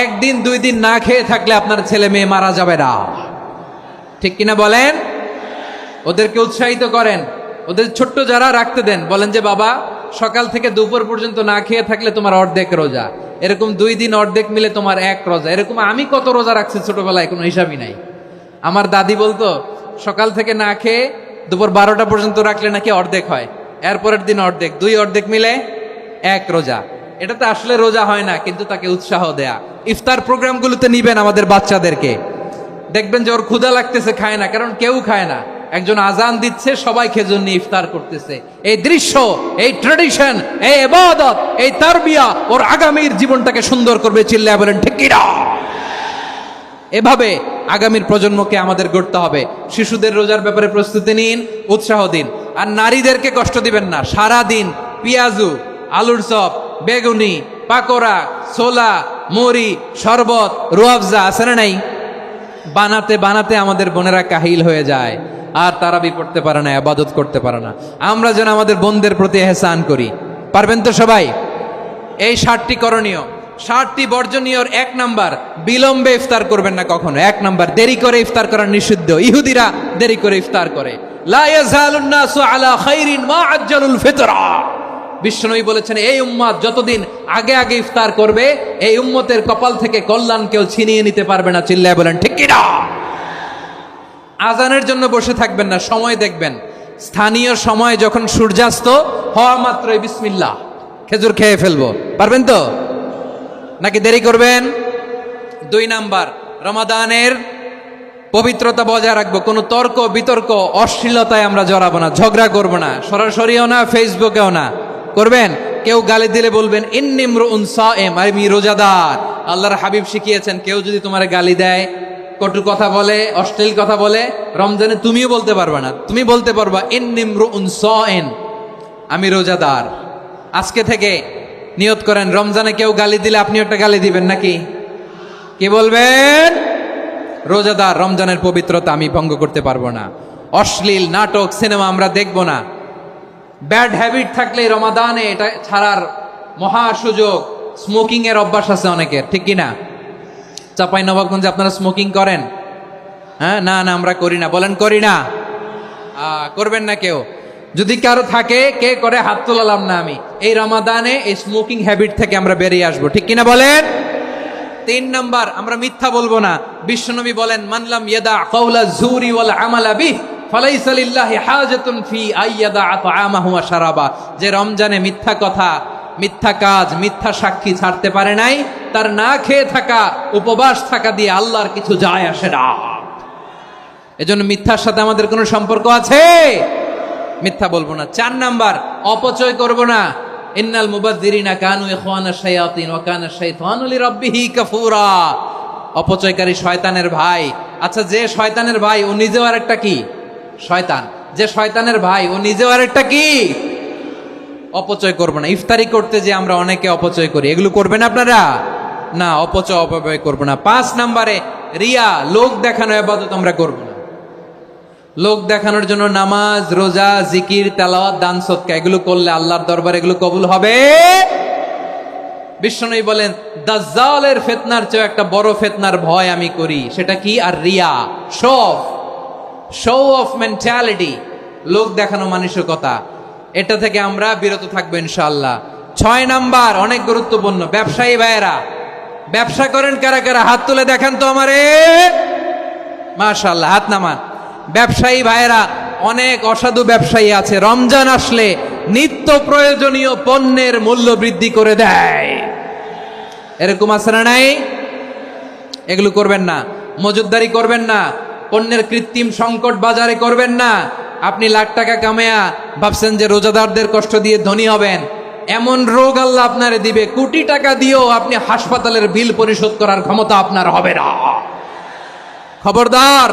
1 দিন 2 দিন না খেয়ে থাকলে আপনার ছেলে মেয়ে মারা যাবে না, ঠিক কিনা বলেন? ওদেরকে উৎসাহিত করেন, ওদের ছোট্ট যারা রাখতে দেন, বলেন যে বাবা সকাল থেকে দুপুর পর্যন্ত না খেয়ে থাকলে তোমার অর্ধেক রোজা, এরকম 2 দিন অর্ধেক মিলে তোমার 1 রোজা। এরকম আমি কত রোজা রাখছি ছোটবেলায়, কোনো হিসাবই নাই। আমার দাদি বলতো সকাল থেকে না খেয়ে দুপুর 12টা পর্যন্ত রাখলে নাকি অর্ধেক হয়, এরপরের দিন অর্ধেক, 2 অর্ধেক মিলে 1 রোজা। এটা তো আসলে রোজা হয় না, কিন্তু তাকে উৎসাহ দেয়া। ইফতার প্রোগ্রামগুলোতে নিবেন আমাদের বাচ্চাদেরকে, দেখবেন যে ওর ক্ষুধা লাগতেছে, খায় না, কারণ কেউ খায় না। একজন আজান দিচ্ছে, সবাই খেজুর নিয়ে ইফতার করতেছে। এই দৃশ্য, এই ট্র্যাডিশন, এই ইবাদত, এই তারবিয়া ওর আগামীর জীবনটাকে সুন্দর করবে। চিল্লায়া বলেন ঠিক কি না? এভাবে আগামীর প্রজন্মকে আমাদের গড়তে হবে। শিশুদের রোজার ব্যাপারে প্রস্তুতি নিন, উৎসাহ দিন। আর নারীদেরকে কষ্ট দিবেন না। সারা দিন পেঁয়াজু, আলুর চপ, বেগুনি, পাকোড়া, ছোলা, মুড়ি, শরবত, রুয়াবজা আছে না নাই, বানাতে বানাতে আমাদের বোনেরা কাহিল হয়ে যায়, আর তারা পড়তে পারে না, ইবাদত করতে পারে না। আমরা যেন আমাদের বোনদের প্রতি ইহসান করি, পারবেন তো সবাই? এই 7টি করণীয়, 7টি বর্জনীয়। 1 নাম্বার, বিলম্বে ইফতার করবেন না কখনো। 1 নাম্বার, দেরি করে ইফতার করা নিষিদ্ধ। ইহুদিরা দেরি করে ইফতার করে। লা ইয়াজালুন নাসু আলা খাইরিন মা আজ্জালুল ফিতরা। বিশ্বনবী বলেছেন, এই উম্মত যতদিন আগে আগে ইফতার করবে, এই উম্মতের কপাল থেকে কল্যাণ কেউ ছিনিয়ে নিতে পারবে না। চিল্লায় বলেন ঠিক কি না? আজানের জন্য বসে থাকবেন না, সময় দেখবেন। স্থানীয় সময় যখন সূর্যাস্ত হওয়া মাত্রই বিসমিল্লাহ, খেজুর খেয়ে ফেলবো, পারবেন তো? নাকি দেরি করবেন? 2 নাম্বার, রমাদানের পবিত্রতা বজায় রাখবো। কোনো তর্ক বিতর্ক অশ্লীলতায় আমরা জড়াবো না, ঝগড়া করবো না, সরাসরিও না, ফেসবুকেও না। করবেন কেউ গালি দিলে বলবেন ইন্নিমরুন সায়েম, আমি রোজাদার। আল্লাহর হাবিব শিখিয়েছেন, কেউ যদি তোমার গালি দেয়, কটু কথা বলে, অশ্লীল কথা বলে, রমজানে তুমিও বলতে পারবা না। তুমি বলতে পারবা ইন্নিমরুন সায়েম, আমি রোজাদার। আজকে থেকে নিয়ত করেন, রমজানে কেউ গালি দিলে আপনি একটা গালি দিবেন নাকি? কি বলবেন? রোজাদার, রমজানের পবিত্রতা আমি ভঙ্গ করতে পারবো না। অশ্লীল নাটক, সিনেমা আমরা দেখবো না। ব্যাড হ্যাবিট থাকলে রমাদানে এটা ছাড়ার মহা সুযোগ। স্মোকিং এর অভ্যাস আছে অনেকের, ঠিক কিনা? চাপাই নবাবগঞ্জে আপনারা স্মোকিং করেন? হ্যাঁ, না না আমরা করি না। বলেন করি না? করবেন না কেউ? যদি কারো থাকে, কে করে হাত তোলালাম না আমি। এই রমাদানে এই স্মোকিং হ্যাবিট থেকে আমরা বেরিয়ে আসবো, ঠিক কিনা বলেন? 3 নাম্বার, আমরা মিথ্যা বলবো না। বিশ্বনবী বলেন, মানলাম ইয়াদা কাওলা যুরি ওয়াল আমালা বিহি ফালাইসা লিল্লাহি হাজাতুন ফি আইয়াদা তাআমাহু ওয়া শারাবা। যে রমজানে মিথ্যা কথা, মিথ্যা কাজ, মিথ্যা সাক্ষী ছাড়তে পারে নাই, তার না খেয়ে থাকা, উপবাস থাকা দিয়ে আল্লাহর কিছু যায় আসে না। এজন্য মিথ্যার সাথে আমাদের কোনো সম্পর্ক আছে? মিথ্যা বলবো না। 4 নাম্বার, অপচয় করব না। ইন্নাল মুবাযযিরিনা কানু ইখওয়ানাশ শায়াতিন ওয়া কানা শাইতানু লিরাব্বিহি কাফুরা। অপচয়কারী শয়তানের ভাই। আচ্ছা, যে শয়তানের ভাই ও নিজেও আর একটা কি? শয়তান। যে শয়তানের ভাই, ও নিজেও আরেকটা কি অপচয় করবো না। ইফতারি করতে যে আমরা অনেকে অপচয় করি, এগুলো করবেন আপনারা না, অপচয় অপব্যয় করবো না। 5 নম্বরে রিয়া, লোক দেখানো ইবাদত আমরা করবো না। লোক দেখানোর জন্য নামাজ, রোজা, জিকির, তেলাওয়াত, দান, সদকা এগুলো করলে আল্লাহর দরবারে এগুলো কবুল হবে। বিশ্বনবী বলেন, দাজ্জালের ফিতনার চেয়ে একটা বড় ফিতনার ভয় আমি করি, সেটা কি? আর রিয়া, শো অফ মেন্টালিটি, লোক দেখানো মানসিকতা, এটা থেকে আমরা বিরত থাকবো ইনশাআল্লাহ। 6 নাম্বার অনেক গুরুত্বপূর্ণ, ব্যবসায়ী ভাইয়েরা, ব্যবসা করেন কারা কারা? হাত তুলে দেখেন তো আমারে। মাশাআল্লাহ, হাত নামান। ব্যবসায়ী ভাইয়েরা, অনেক অসাধু ব্যবসায়ী আছে, রমজান আসলে নিত্য প্রয়োজনীয় পণ্যের মূল্য বৃদ্ধি করে দেয়। এরকম আছে না নাই? এগুলো করবেন না। মজুদদারি করবেন না। পণ্যের কৃত্রিম সংকট বাজারে করবেন না। আপনি লাখ টাকা কামায়া ভাবছেন যে রোজাদারদের কষ্ট দিয়ে ধনী হবেন, এমন রোগ আল্লাহ আপনারে দিবে, কোটি টাকা দিয়েও আপনি হাসপাতালের বিল পরিশোধ করার ক্ষমতা আপনার হবে না। খবরদার।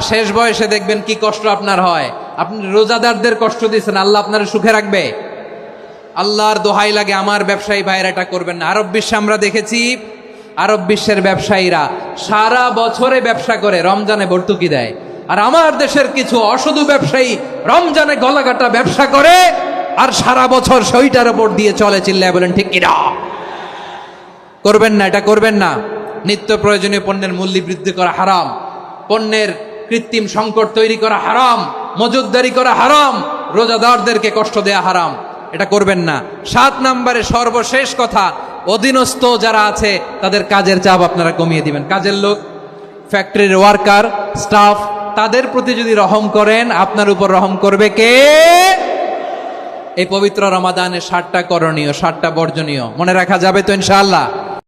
শেষ বয়সে দেখবেন কি কষ্ট আপনার হয়। আপনি রোজাদারদের কষ্ট দিচ্ছেন, আল্লাহ আপনার সুখে রাখবে? আল্লাহর দোহাই লাগে, আমার ব্যবসায়ী ভাইয়েরা এটা করবেন না। আরব বিশ্বে আমরা দেখেছি, আরব বিশ্বের ব্যবসায়ীরা সারা বছরে ব্যবসা করে, রমজানে ভর্তুকি দেয়। আর আমার দেশের কিছু অসাধু ব্যবসায়ী রমজানে গলাকাটা ব্যবসা করে আর সারা বছর সেইটার উপর দিয়ে চলে। চিল্লায় বলেন ঠিক কিনা? করবেন না, এটা করবেন না। নিত্য প্রয়োজনীয় পণ্যের মূল্য বৃদ্ধি করা হারাম, পণ্যের কৃত্রিম সংকট তৈরি করা হারাম, মজুদদারি করা হারাম, রোজাদারদেরকে কষ্ট দেয়া হারাম, এটা করবেন না। 7 নম্বরে সর্বশেষ কথা, অধীনস্থ যারা আছে তাদের কাজের চাপ আপনারা কমিয়ে দিবেন। কাজের লোক, ফ্যাক্টরির ওয়ার্কার, স্টাফ, তাদের প্রতি যদি রহম করেন, আপনার উপর রহম করবে কে? এই পবিত্র রমাদানে 7টা করণীয়, 7টা বর্জনীয় মনে রাখা যাবে তো ইনশাআল্লাহ?